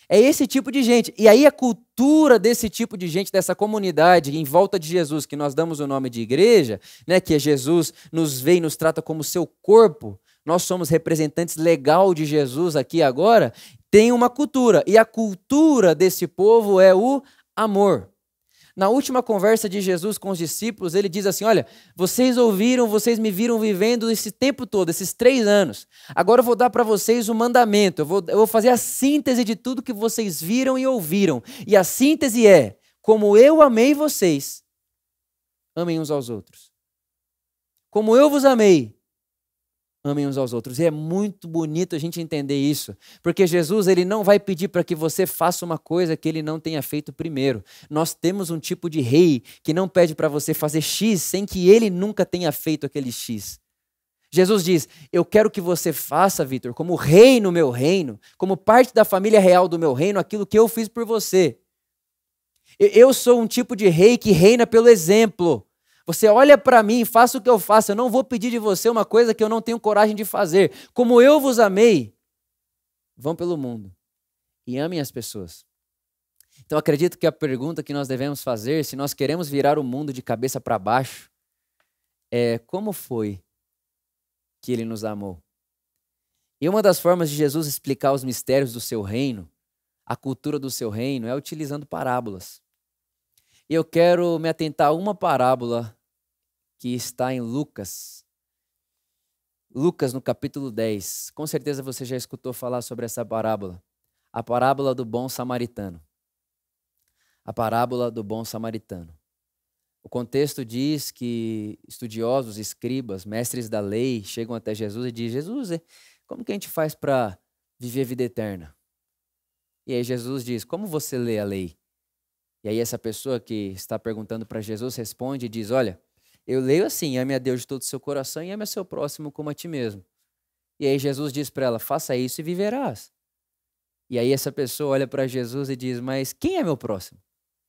Speaker 4: É esse tipo de gente. E aí a cultura desse tipo de gente, dessa comunidade em volta de Jesus, que nós damos o nome de igreja, né, que Jesus nos vê e nos trata como seu corpo, nós somos representantes legal de Jesus aqui agora, tem uma cultura. E a cultura desse povo é o amor. Na última conversa de Jesus com os discípulos, ele diz assim, olha, vocês ouviram, vocês me viram vivendo esse tempo todo, esses 3 anos. Agora eu vou dar para vocês o mandamento, eu vou fazer a síntese de tudo que vocês viram e ouviram. E a síntese é, como eu amei vocês, amem uns aos outros. Como eu vos amei, amem uns aos outros. E é muito bonito a gente entender isso, porque Jesus ele não vai pedir para que você faça uma coisa que ele não tenha feito primeiro. Nós temos um tipo de rei que não pede para você fazer X sem que ele nunca tenha feito aquele X. Jesus diz, eu quero que você faça, Vitor, como rei no meu reino, como parte da família real do meu reino, aquilo que eu fiz por você. Eu sou um tipo de rei que reina pelo exemplo. Você olha para mim, faça o que eu faço, eu não vou pedir de você uma coisa que eu não tenho coragem de fazer. Como eu vos amei, vão pelo mundo e amem as pessoas. Então acredito que a pergunta que nós devemos fazer, se nós queremos virar o mundo de cabeça para baixo, é como foi que ele nos amou? E uma das formas de Jesus explicar os mistérios do seu reino, a cultura do seu reino, é utilizando parábolas. E eu quero me atentar a uma parábola que está em Lucas. Lucas, no capítulo 10. Com certeza você já escutou falar sobre essa parábola. A parábola do bom samaritano. A parábola do bom samaritano. O contexto diz que estudiosos, escribas, mestres da lei chegam até Jesus e dizem: Jesus, como que a gente faz para viver a vida eterna? E aí Jesus diz: como você lê a lei? E aí essa pessoa que está perguntando para Jesus responde e diz: olha, eu leio assim: ame a Deus de todo o seu coração e ame a seu próximo como a ti mesmo. E aí Jesus diz para ela: faça isso e viverás. E aí essa pessoa olha para Jesus e diz: mas quem é meu próximo?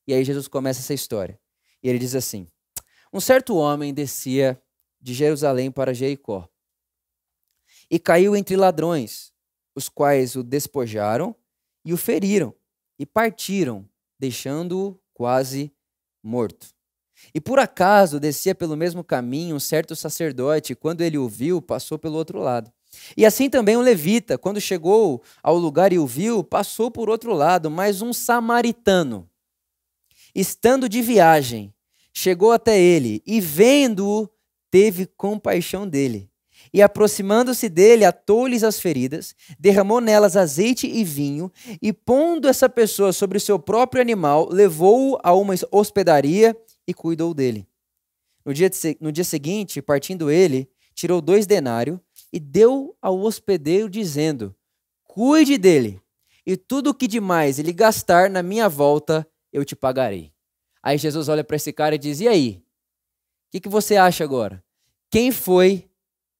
Speaker 4: E aí Jesus começa essa história. E ele diz assim: um certo homem descia de Jerusalém para Jericó e caiu entre ladrões, os quais o despojaram e o feriram e partiram, deixando-o quase morto. E por acaso descia pelo mesmo caminho um certo sacerdote, e quando ele o viu, passou pelo outro lado. E assim também um levita, quando chegou ao lugar e o viu, passou por outro lado. Mas um samaritano, estando de viagem, chegou até ele e, vendo-o, teve compaixão dele. E aproximando-se dele, atou-lhes as feridas, derramou nelas azeite e vinho, e pondo essa pessoa sobre o seu próprio animal, levou-o a uma hospedaria e cuidou dele. No dia seguinte, partindo ele, tirou 2 denários e deu ao hospedeiro, dizendo: cuide dele, e tudo o que demais ele gastar na minha volta, eu te pagarei. Aí Jesus olha para esse cara e diz: e aí? O que você acha agora? Quem foi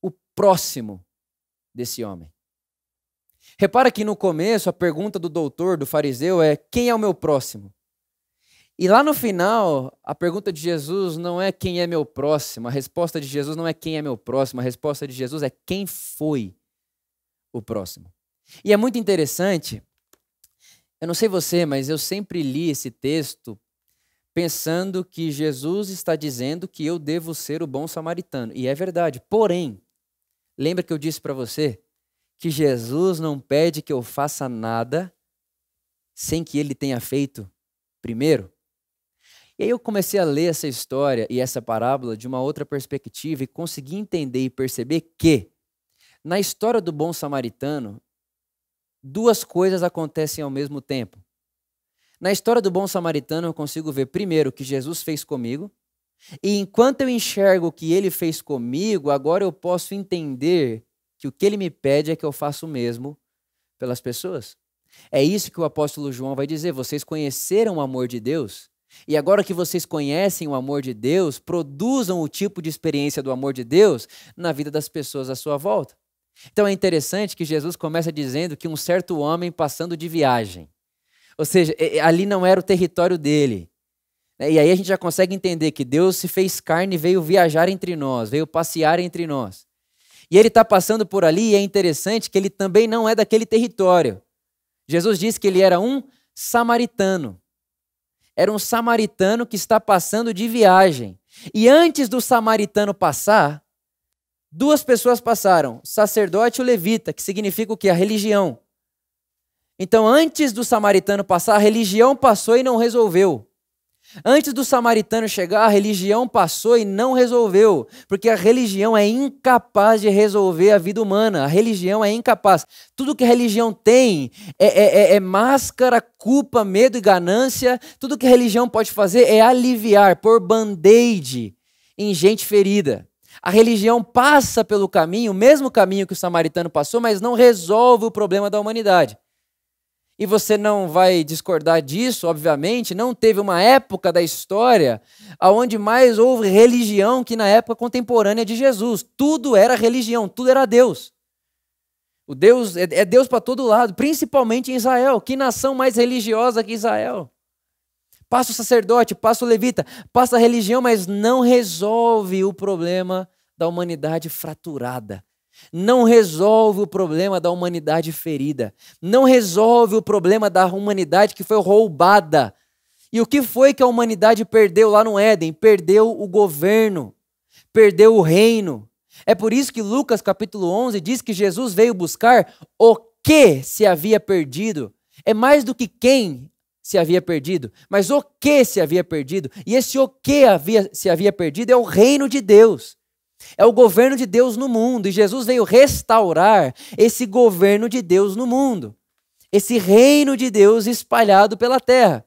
Speaker 4: o próximo desse homem? Repara que no começo a pergunta do doutor, do fariseu, é: quem é o meu próximo? E lá no final, a pergunta de Jesus não é quem é meu próximo, a resposta de Jesus não é quem é meu próximo, a resposta de Jesus é quem foi o próximo. E é muito interessante, eu não sei você, mas eu sempre li esse texto pensando que Jesus está dizendo que eu devo ser o bom samaritano. E é verdade. Porém, lembra que eu disse para você que Jesus não pede que eu faça nada sem que ele tenha feito primeiro? E aí eu comecei a ler essa história e essa parábola de uma outra perspectiva e consegui entender e perceber que, na história do bom samaritano, 2 coisas acontecem ao mesmo tempo. Na história do bom samaritano, eu consigo ver, primeiro, o que Jesus fez comigo, e enquanto eu enxergo o que ele fez comigo, agora eu posso entender que o que ele me pede é que eu faça o mesmo pelas pessoas. É isso que o apóstolo João vai dizer: vocês conheceram o amor de Deus, e agora que vocês conhecem o amor de Deus, produzam o tipo de experiência do amor de Deus na vida das pessoas à sua volta. Então é interessante que Jesus começa dizendo que um certo homem passando de viagem, ou seja, ali não era o território dele. E aí a gente já consegue entender que Deus se fez carne e veio viajar entre nós, veio passear entre nós. E ele está passando por ali e é interessante que ele também não é daquele território. Jesus disse que ele era um samaritano. Era um samaritano que está passando de viagem. E antes do samaritano passar, 2 pessoas passaram, o sacerdote e o levita, que significa o quê? A religião. Então, antes do samaritano passar, a religião passou e não resolveu. Antes do samaritano chegar, a religião passou e não resolveu, porque a religião é incapaz de resolver a vida humana. A religião é incapaz. Tudo que a religião tem é máscara, culpa, medo e ganância. Tudo que a religião pode fazer é aliviar, pôr band-aid em gente ferida. A religião passa pelo caminho, o mesmo caminho que o samaritano passou, mas não resolve o problema da humanidade. E você não vai discordar disso, obviamente, não teve uma época da história onde mais houve religião que na época contemporânea de Jesus. Tudo era religião, tudo era Deus. O Deus é Deus para todo lado, principalmente em Israel. Que nação mais religiosa que Israel? Passa o sacerdote, passa o levita, passa a religião, mas não resolve o problema da humanidade fraturada. não resolve o problema da humanidade ferida, não resolve o problema da humanidade que foi roubada. E o que foi que a humanidade perdeu lá no Éden? Perdeu o governo, perdeu o reino. É por isso que Lucas capítulo 11 diz que Jesus veio buscar o que se havia perdido. É mais do que quem se havia perdido, mas o que se havia perdido. E esse o que se havia perdido é o reino de Deus. É o governo de Deus no mundo. E Jesus veio restaurar esse governo de Deus no mundo. Esse reino de Deus espalhado pela terra.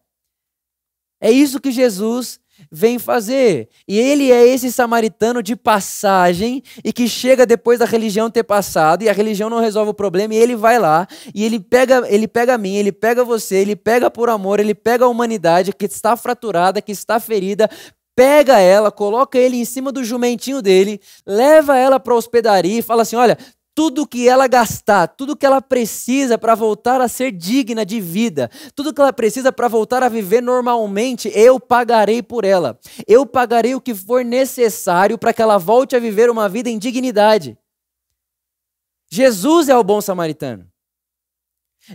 Speaker 4: É isso que Jesus vem fazer. E ele é esse samaritano de passagem e que chega depois da religião ter passado e a religião não resolve o problema e ele vai lá e ele pega a mim, ele pega você, ele pega por amor, ele pega a humanidade que está fraturada, que está ferida, pega ela, coloca ele em cima do jumentinho dele, leva ela para a hospedaria e fala assim, olha, tudo que ela gastar, tudo que ela precisa para voltar a ser digna de vida, tudo que ela precisa para voltar a viver normalmente, eu pagarei por ela. Eu pagarei o que for necessário para que ela volte a viver uma vida em dignidade. Jesus é o bom samaritano.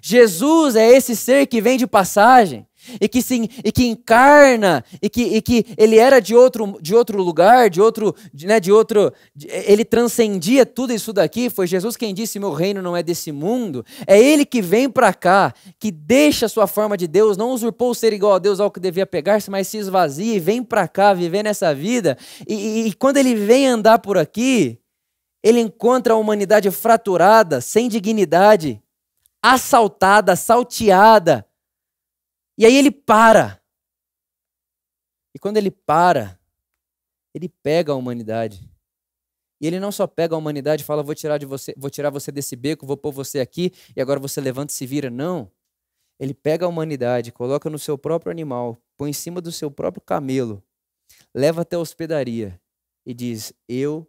Speaker 4: Jesus é esse ser que vem de passagem e que encarna e que ele era de outro lugar, ele transcendia tudo isso daqui. Foi Jesus quem disse: meu reino não é desse mundo. É ele que vem para cá, que deixa a sua forma de Deus, não usurpou o ser igual a Deus ao que devia pegar-se, mas se esvazia e vem para cá viver nessa vida. E quando ele vem andar por aqui, ele encontra a humanidade fraturada, sem dignidade, assaltada, salteada. E aí ele para. E quando ele para, ele pega a humanidade. E ele não só pega a humanidade e fala: vou tirar você desse beco, vou pôr você aqui, e agora você levanta e se vira. Não. Ele pega a humanidade, coloca no seu próprio animal, põe em cima do seu próprio camelo, leva até a hospedaria e diz: eu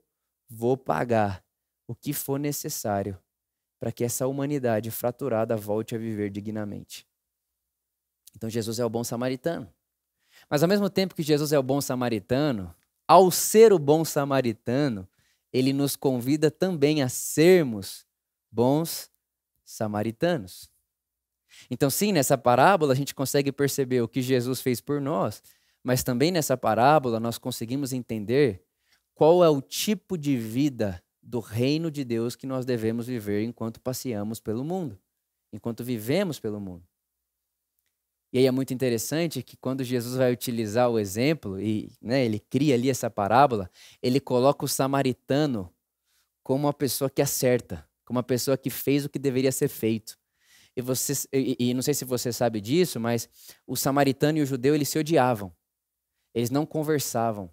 Speaker 4: vou pagar o que for necessário para que essa humanidade fraturada volte a viver dignamente. Então Jesus é o bom samaritano. Mas ao mesmo tempo que Jesus é o bom samaritano, ao ser o bom samaritano, ele nos convida também a sermos bons samaritanos. Então sim, nessa parábola a gente consegue perceber o que Jesus fez por nós, mas também nessa parábola nós conseguimos entender qual é o tipo de vida do reino de Deus que nós devemos viver enquanto passeamos pelo mundo, enquanto vivemos pelo mundo. E aí é muito interessante que quando Jesus vai utilizar o exemplo, e ele cria ali essa parábola, ele coloca o samaritano como uma pessoa que acerta, como uma pessoa que fez o que deveria ser feito. E não sei se você sabe disso, mas o samaritano e o judeu, eles se odiavam. Eles não conversavam.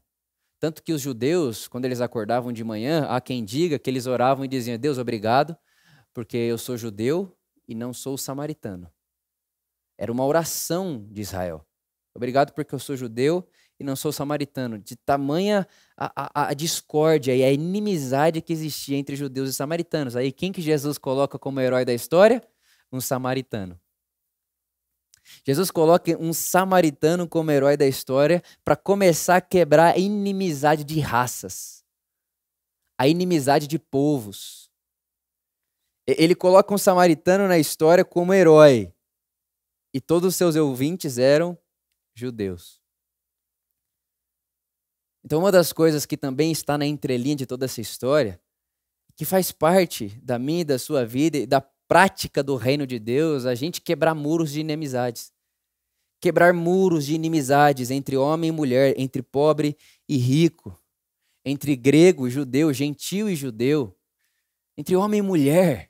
Speaker 4: Tanto que os judeus, quando eles acordavam de manhã, há quem diga que eles oravam e diziam: Deus, obrigado, porque eu sou judeu e não sou samaritano. Era uma oração de Israel. Obrigado porque eu sou judeu e não sou samaritano. De tamanha a discórdia e a inimizade que existia entre judeus e samaritanos. Aí quem que Jesus coloca como herói da história? Um samaritano. Jesus coloca um samaritano como herói da história para começar a quebrar a inimizade de raças, a inimizade de povos. Ele coloca um samaritano na história como herói. E todos os seus ouvintes eram judeus. Então, uma das coisas que também está na entrelinha de toda essa história, que faz parte da minha e da sua vida e da prática do reino de Deus, a gente quebrar muros de inimizades. Quebrar muros de inimizades entre homem e mulher, entre pobre e rico, entre grego e judeu, gentil e judeu, entre homem e mulher.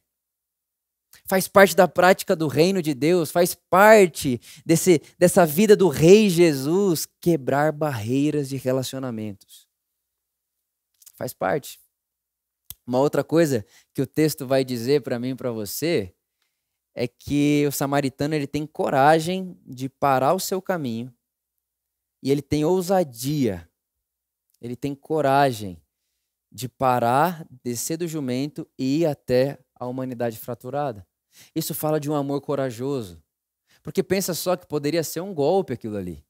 Speaker 4: Faz parte da prática do reino de Deus, faz parte dessa vida do Rei Jesus, quebrar barreiras de relacionamentos. Faz parte. Uma outra coisa que o texto vai dizer para mim e para você é que o samaritano ele tem coragem de parar o seu caminho e ele tem ousadia, ele tem coragem de parar, descer do jumento e ir até a humanidade fraturada. Isso fala de um amor corajoso. Porque pensa só que poderia ser um golpe aquilo ali.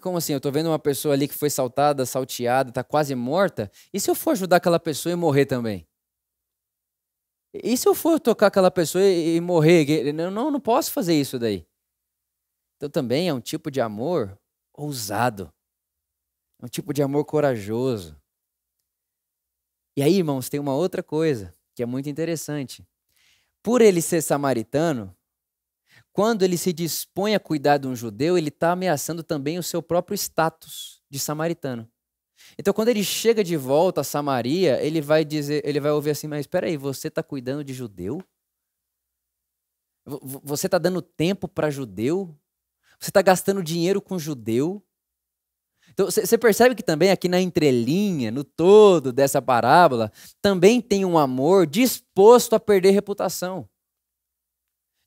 Speaker 4: Como assim? Eu tô vendo uma pessoa ali que foi saltada, salteada, tá quase morta. E se eu for ajudar aquela pessoa e morrer também? E se eu for tocar aquela pessoa e morrer? Não posso fazer isso daí. Então também é um tipo de amor ousado. É um tipo de amor corajoso. E aí, irmãos, tem uma outra coisa que é muito interessante. Por ele ser samaritano, quando ele se dispõe a cuidar de um judeu, ele está ameaçando também o seu próprio status de samaritano. Então, quando ele chega de volta a Samaria, ele vai ouvir assim: mas espera aí, você está cuidando de judeu? Você está dando tempo para judeu? Você está gastando dinheiro com judeu? Então, você percebe que também aqui na entrelinha, no todo dessa parábola, também tem um amor disposto a perder reputação.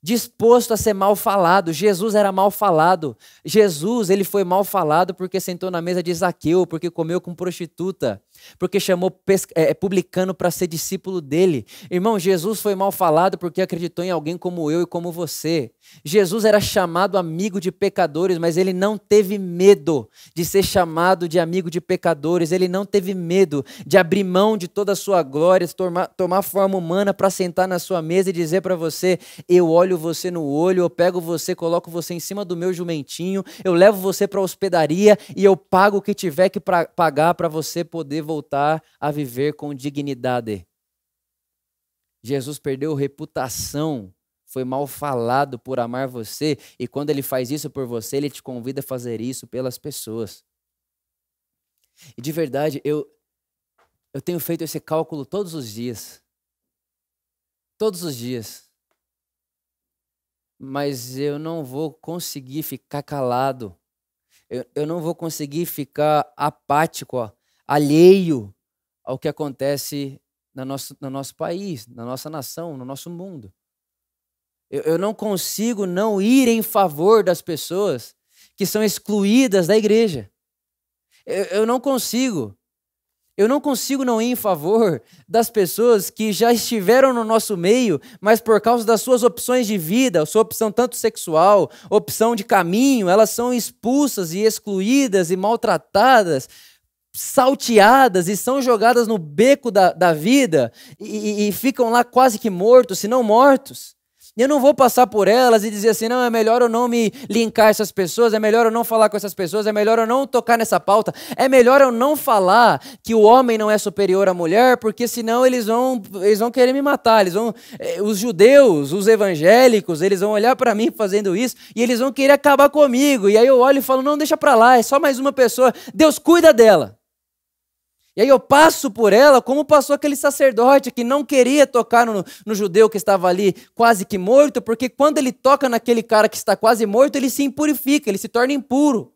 Speaker 4: Disposto a ser mal falado. Jesus era mal falado. Jesus, ele foi mal falado porque sentou na mesa de Zaqueu, porque comeu com prostituta, porque chamou publicano para ser discípulo dele. Irmão, Jesus foi mal falado porque acreditou em alguém como eu e como você. Jesus era chamado amigo de pecadores, mas ele não teve medo de ser chamado de amigo de pecadores. Ele não teve medo de abrir mão de toda a sua glória, tomar forma humana para sentar na sua mesa e dizer para você: eu olho você no olho, eu pego você, coloco você em cima do meu jumentinho, eu levo você para a hospedaria e eu pago o que tiver que pagar para você poder voltar a viver com dignidade. Jesus perdeu reputação, foi mal falado por amar você, e quando ele faz isso por você, ele te convida a fazer isso pelas pessoas. E de verdade, eu tenho feito esse cálculo todos os dias. Todos os dias. Mas eu não vou conseguir ficar calado. Eu não vou conseguir ficar apático, alheio ao que acontece no nosso país, na nossa nação, no nosso mundo. Eu não consigo não ir em favor das pessoas que são excluídas da igreja. Eu não consigo. Eu não consigo não ir em favor das pessoas que já estiveram no nosso meio, mas por causa das suas opções de vida, sua opção tanto sexual, opção de caminho, elas são expulsas e excluídas e maltratadas, salteadas e são jogadas no beco da vida e ficam lá quase que mortos, se não mortos. E eu não vou passar por elas e dizer assim: não, é melhor eu não me linkar a essas pessoas, é melhor eu não falar com essas pessoas, é melhor eu não tocar nessa pauta, é melhor eu não falar que o homem não é superior à mulher, porque senão eles vão querer me matar, os judeus, os evangélicos, eles vão olhar para mim fazendo isso e eles vão querer acabar comigo. E aí eu olho e falo: não, deixa para lá, é só mais uma pessoa, Deus cuida dela. E aí eu passo por ela como passou aquele sacerdote que não queria tocar no judeu que estava ali quase que morto, porque quando ele toca naquele cara que está quase morto, ele se impurifica, ele se torna impuro.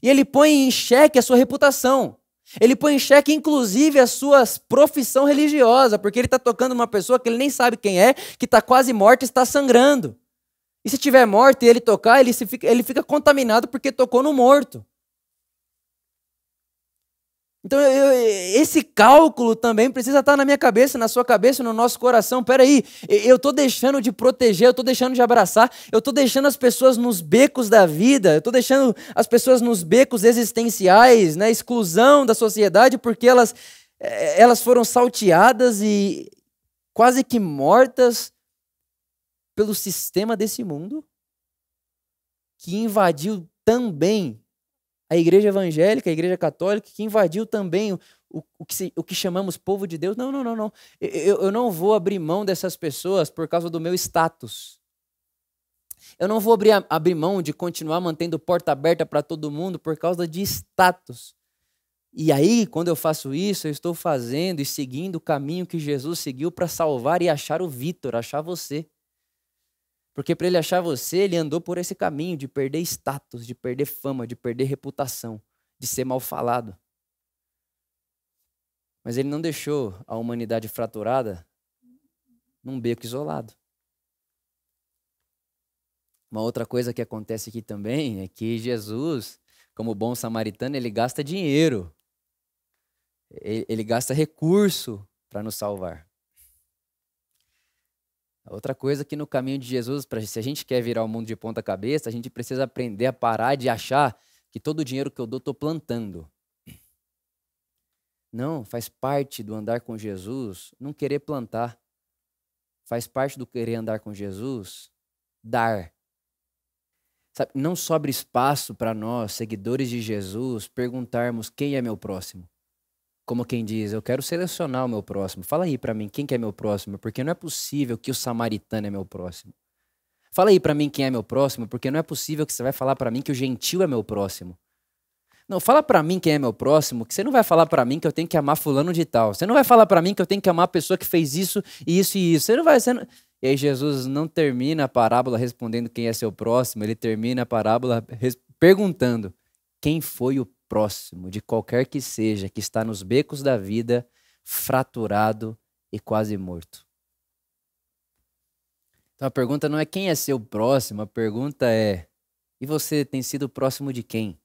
Speaker 4: E ele põe em xeque a sua reputação. Ele põe em xeque, inclusive, a sua profissão religiosa, porque ele está tocando uma pessoa que ele nem sabe quem é, que está quase morta e está sangrando. E se tiver morto e ele tocar, ele fica contaminado porque tocou no morto. Então, esse cálculo também precisa estar na minha cabeça, na sua cabeça, no nosso coração. Peraí, eu estou deixando de proteger, eu estou deixando de abraçar, eu estou deixando as pessoas nos becos da vida, eu estou deixando as pessoas nos becos existenciais, na exclusão da sociedade, porque elas foram salteadas e quase que mortas pelo sistema desse mundo, que invadiu também a igreja evangélica, a igreja católica, que invadiu também o que chamamos povo de Deus. Não. Eu não vou abrir mão dessas pessoas por causa do meu status. Eu não vou abrir mão de continuar mantendo porta aberta para todo mundo por causa de status. E aí, quando eu faço isso, eu estou fazendo e seguindo o caminho que Jesus seguiu para salvar e achar o Vitor, achar você. Porque para ele achar você, ele andou por esse caminho de perder status, de perder fama, de perder reputação, de ser mal falado. Mas ele não deixou a humanidade fraturada num beco isolado. Uma outra coisa que acontece aqui também é que Jesus, como bom samaritano, ele gasta dinheiro. Ele gasta recurso para nos salvar. Outra coisa que no caminho de Jesus, se a gente quer virar o mundo de ponta cabeça, a gente precisa aprender a parar de achar que todo o dinheiro que eu dou, estou plantando. Não, faz parte do andar com Jesus não querer plantar. Faz parte do querer andar com Jesus dar. Sabe, não sobra espaço para nós, seguidores de Jesus, perguntarmos quem é meu próximo. Como quem diz, eu quero selecionar o meu próximo. Fala aí para mim quem que é meu próximo, porque não é possível que o samaritano é meu próximo. Fala aí para mim quem é meu próximo, porque não é possível que você vai falar para mim que o gentil é meu próximo. Não, fala para mim quem é meu próximo, que você não vai falar para mim que eu tenho que amar fulano de tal. Você não vai falar para mim que eu tenho que amar a pessoa que fez isso e isso e isso. Você não vai... E aí Jesus não termina a parábola respondendo quem é seu próximo, ele termina a parábola perguntando quem foi o próximo, de qualquer que seja, que está nos becos da vida, fraturado e quase morto. Então a pergunta não é quem é seu próximo, a pergunta é, e você tem sido próximo de quem?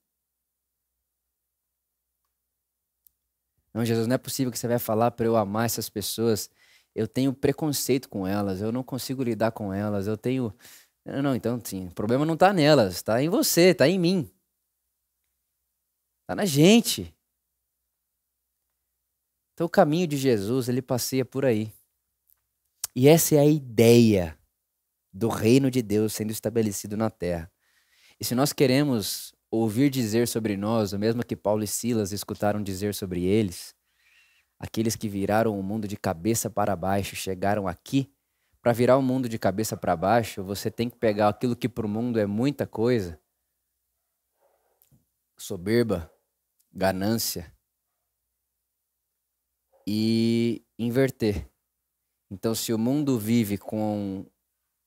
Speaker 4: Não, Jesus, não é possível que você vai falar para eu amar essas pessoas. Eu tenho preconceito com elas, eu não consigo lidar com elas, eu tenho... Não, então sim, o problema não está nelas, está em você, está em mim. Está na gente. Então o caminho de Jesus, ele passeia por aí. E essa é a ideia do reino de Deus sendo estabelecido na terra. E se nós queremos ouvir dizer sobre nós, o mesmo que Paulo e Silas escutaram dizer sobre eles, aqueles que viraram o mundo de cabeça para baixo, chegaram aqui, para virar o mundo de cabeça para baixo, você tem que pegar aquilo que para o mundo é muita coisa, soberba, ganância, e inverter. Então, se o mundo vive com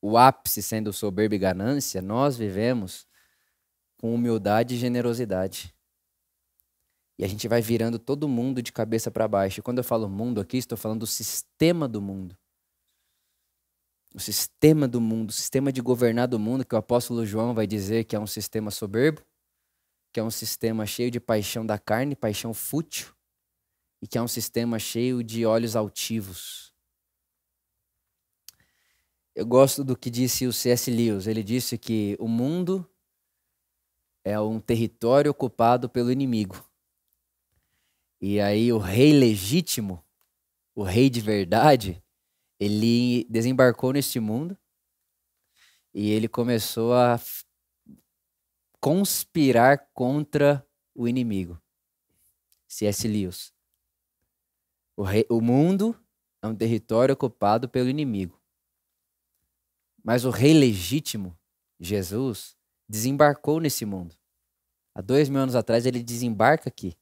Speaker 4: o ápice sendo soberba e ganância, nós vivemos com humildade e generosidade. E a gente vai virando todo mundo de cabeça para baixo. E quando eu falo mundo aqui, estou falando do sistema do mundo. O sistema do mundo, o sistema de governar do mundo, que o apóstolo João vai dizer que é um sistema soberbo, que é um sistema cheio de paixão da carne, paixão fútil, e que é um sistema cheio de olhos altivos. Eu gosto do que disse o C.S. Lewis. Ele disse que o mundo é um território ocupado pelo inimigo. E aí o rei legítimo, o rei de verdade, ele desembarcou neste mundo e ele começou a conspirar contra o inimigo. C.S. Lewis. O mundo é um território ocupado pelo inimigo. Mas o rei legítimo, Jesus, desembarcou nesse mundo. Há 2000 anos atrás ele desembarca aqui.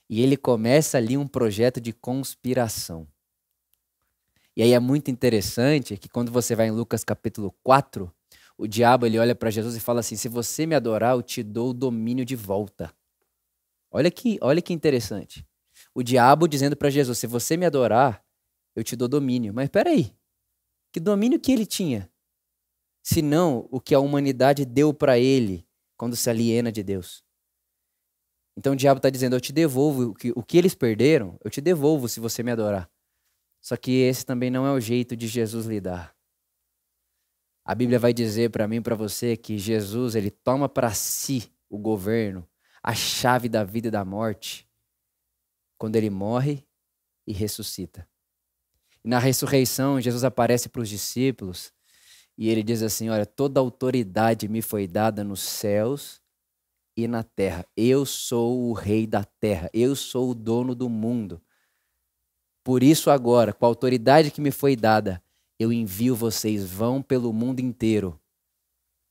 Speaker 4: E ele começa ali um projeto de conspiração. E aí é muito interessante que quando você vai em Lucas capítulo 4, o diabo ele olha para Jesus e fala assim, se você me adorar, eu te dou o domínio de volta. Olha que interessante. O diabo dizendo para Jesus, se você me adorar, eu te dou domínio. Mas espera aí, que domínio que ele tinha? Senão o que a humanidade deu para ele quando se aliena de Deus. Então o diabo está dizendo, eu te devolvo o que eles perderam, eu te devolvo se você me adorar. Só que esse também não é o jeito de Jesus lidar. A Bíblia vai dizer para mim e para você que Jesus ele toma para si o governo, a chave da vida e da morte, quando ele morre e ressuscita. E na ressurreição, Jesus aparece para os discípulos e ele diz assim, olha, toda autoridade me foi dada nos céus e na terra. Eu sou o rei da terra, eu sou o dono do mundo. Por isso agora, com a autoridade que me foi dada, eu envio vocês, vão pelo mundo inteiro.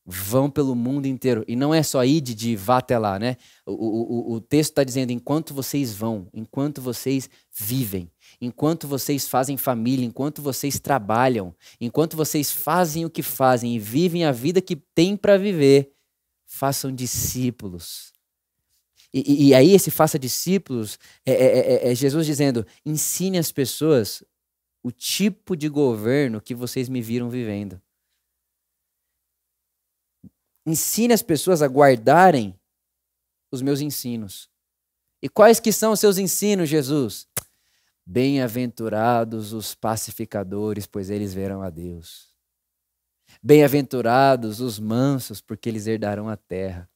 Speaker 4: Vão pelo mundo inteiro. E não é só ir de vá até lá, né? O texto está dizendo, enquanto vocês vão, enquanto vocês vivem, enquanto vocês fazem família, enquanto vocês trabalham, enquanto vocês fazem o que fazem e vivem a vida que têm para viver, façam discípulos. E aí esse faça discípulos é Jesus dizendo, ensine as pessoas o tipo de governo que vocês me viram vivendo. Ensine as pessoas a guardarem os meus ensinos. E quais que são os seus ensinos, Jesus? Bem-aventurados os pacificadores, pois eles verão a Deus. Bem-aventurados os mansos, porque eles herdarão a terra.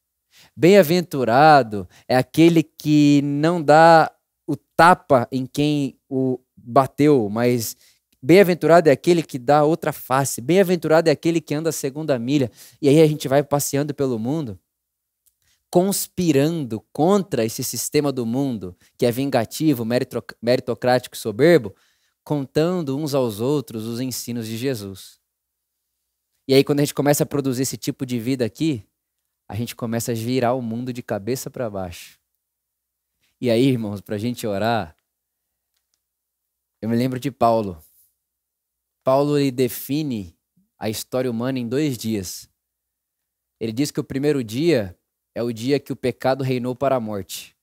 Speaker 4: Bem-aventurado é aquele que não dá o tapa em quem o bateu, mas bem-aventurado é aquele que dá outra face. Bem-aventurado é aquele que anda a segunda milha. E aí a gente vai passeando pelo mundo, conspirando contra esse sistema do mundo, que é vingativo, meritocrático e soberbo, contando uns aos outros os ensinos de Jesus. E aí quando a gente começa a produzir esse tipo de vida aqui, a gente começa a virar o mundo de cabeça para baixo. E aí, irmãos, para a gente orar, eu me lembro de Paulo. Paulo ele define a história humana em 2 dias. Ele diz que o primeiro dia é o dia que o pecado reinou para a morte.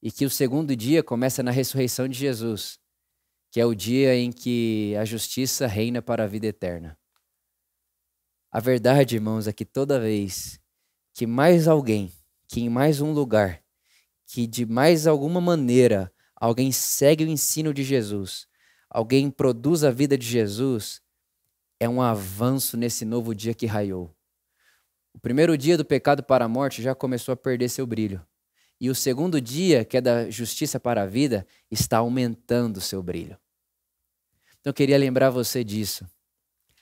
Speaker 4: E que o segundo dia começa na ressurreição de Jesus, que é o dia em que a justiça reina para a vida eterna. A verdade, irmãos, é que toda vez que mais alguém, que em mais um lugar, que de mais alguma maneira alguém segue o ensino de Jesus, alguém produz a vida de Jesus, é um avanço nesse novo dia que raiou. O primeiro dia do pecado para a morte já começou a perder seu brilho. E o segundo dia, que é da justiça para a vida, está aumentando seu brilho. Então eu queria lembrar você disso.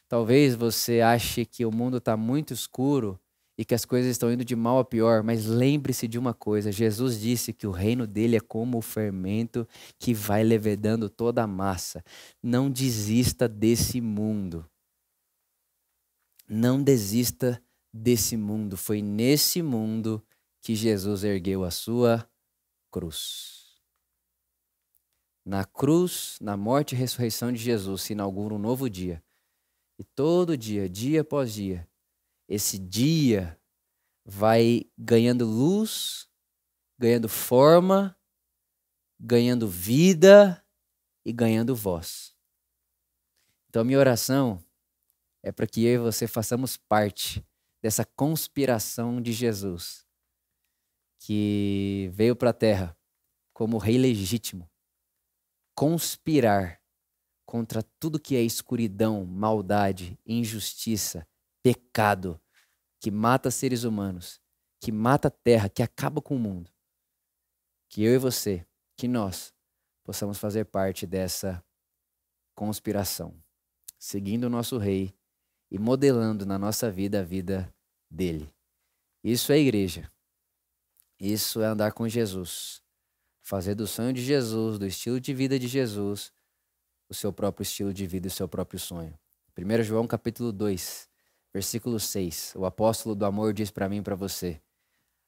Speaker 4: Talvez você ache que o mundo está muito escuro e que as coisas estão indo de mal a pior, mas lembre-se de uma coisa, Jesus disse que o reino dele é como o fermento que vai levedando toda a massa. Não desista desse mundo. Não desista desse mundo. Foi nesse mundo que Jesus ergueu a sua cruz. Na cruz, na morte e ressurreição de Jesus, se inaugura um novo dia. E todo dia, dia após dia, esse dia vai ganhando luz, ganhando forma, ganhando vida e ganhando voz. Então a minha oração é para que eu e você façamos parte dessa conspiração de Jesus, que veio para a terra como rei legítimo, conspirar contra tudo que é escuridão, maldade, injustiça, pecado, que mata seres humanos, que mata a terra, que acaba com o mundo. Que eu e você, que nós, possamos fazer parte dessa conspiração, seguindo o nosso rei e modelando na nossa vida a vida dele. Isso é igreja. Isso é andar com Jesus. Fazer do sonho de Jesus, do estilo de vida de Jesus, o seu próprio estilo de vida e o seu próprio sonho. 1 João capítulo 2, versículo 6. O apóstolo do amor diz para mim e para você: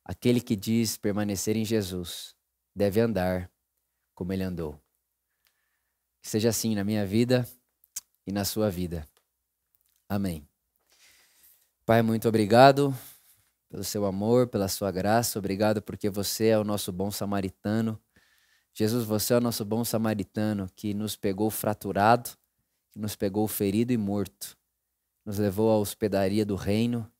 Speaker 4: aquele que diz permanecer em Jesus deve andar como ele andou. Que seja assim na minha vida e na sua vida. Amém. Pai, muito obrigado pelo seu amor, pela sua graça. Obrigado porque você é o nosso bom samaritano. Jesus, você é o nosso bom samaritano que nos pegou fraturado, que nos pegou ferido e morto, nos levou à hospedaria do reino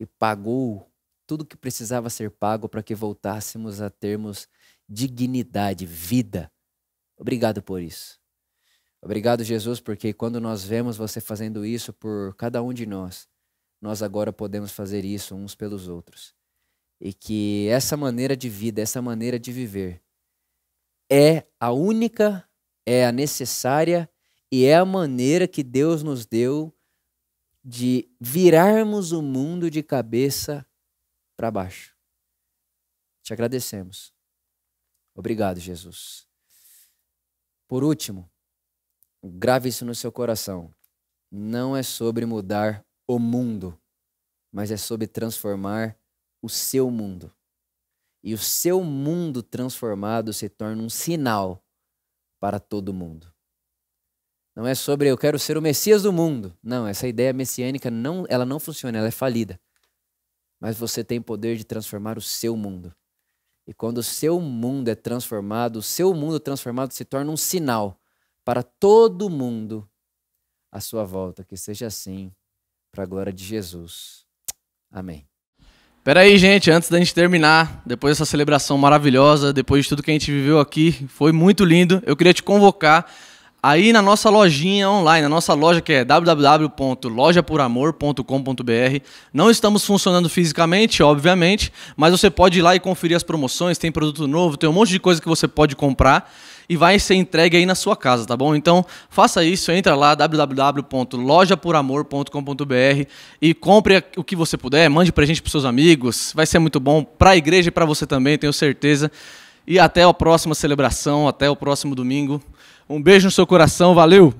Speaker 4: e pagou tudo que precisava ser pago para que voltássemos a termos dignidade, vida. Obrigado por isso. Obrigado, Jesus, porque quando nós vemos você fazendo isso por cada um de nós, nós agora podemos fazer isso uns pelos outros. E que essa maneira de vida, essa maneira de viver, é a única, é a necessária e é a maneira que Deus nos deu de virarmos o mundo de cabeça para baixo. Te agradecemos. Obrigado, Jesus. Por último, grave isso no seu coração. Não é sobre mudar o mundo, mas é sobre transformar o seu mundo. E o seu mundo transformado se torna um sinal para todo mundo. Não é sobre eu quero ser o Messias do mundo. Não, essa ideia messiânica ela não funciona, ela é falida. Mas você tem poder de transformar o seu mundo. E quando o seu mundo é transformado, o seu mundo transformado se torna um sinal para todo mundo à sua volta. Que seja assim, para a glória de Jesus. Amém.
Speaker 1: Pera aí, gente, antes da gente terminar, depois dessa celebração maravilhosa, depois de tudo que a gente viveu aqui, foi muito lindo, eu queria te convocar aí na nossa lojinha online, na nossa loja que é www.lojaporamor.com.br. Não estamos funcionando fisicamente, obviamente, mas você pode ir lá e conferir as promoções, tem produto novo, tem um monte de coisa que você pode comprar e vai ser entregue aí na sua casa, tá bom? Então, faça isso, entra lá, www.lojaporamor.com.br e compre o que você puder, mande presente para seus amigos, vai ser muito bom para a igreja e para você também, tenho certeza. E até a próxima celebração, até o próximo domingo. Um beijo no seu coração, valeu!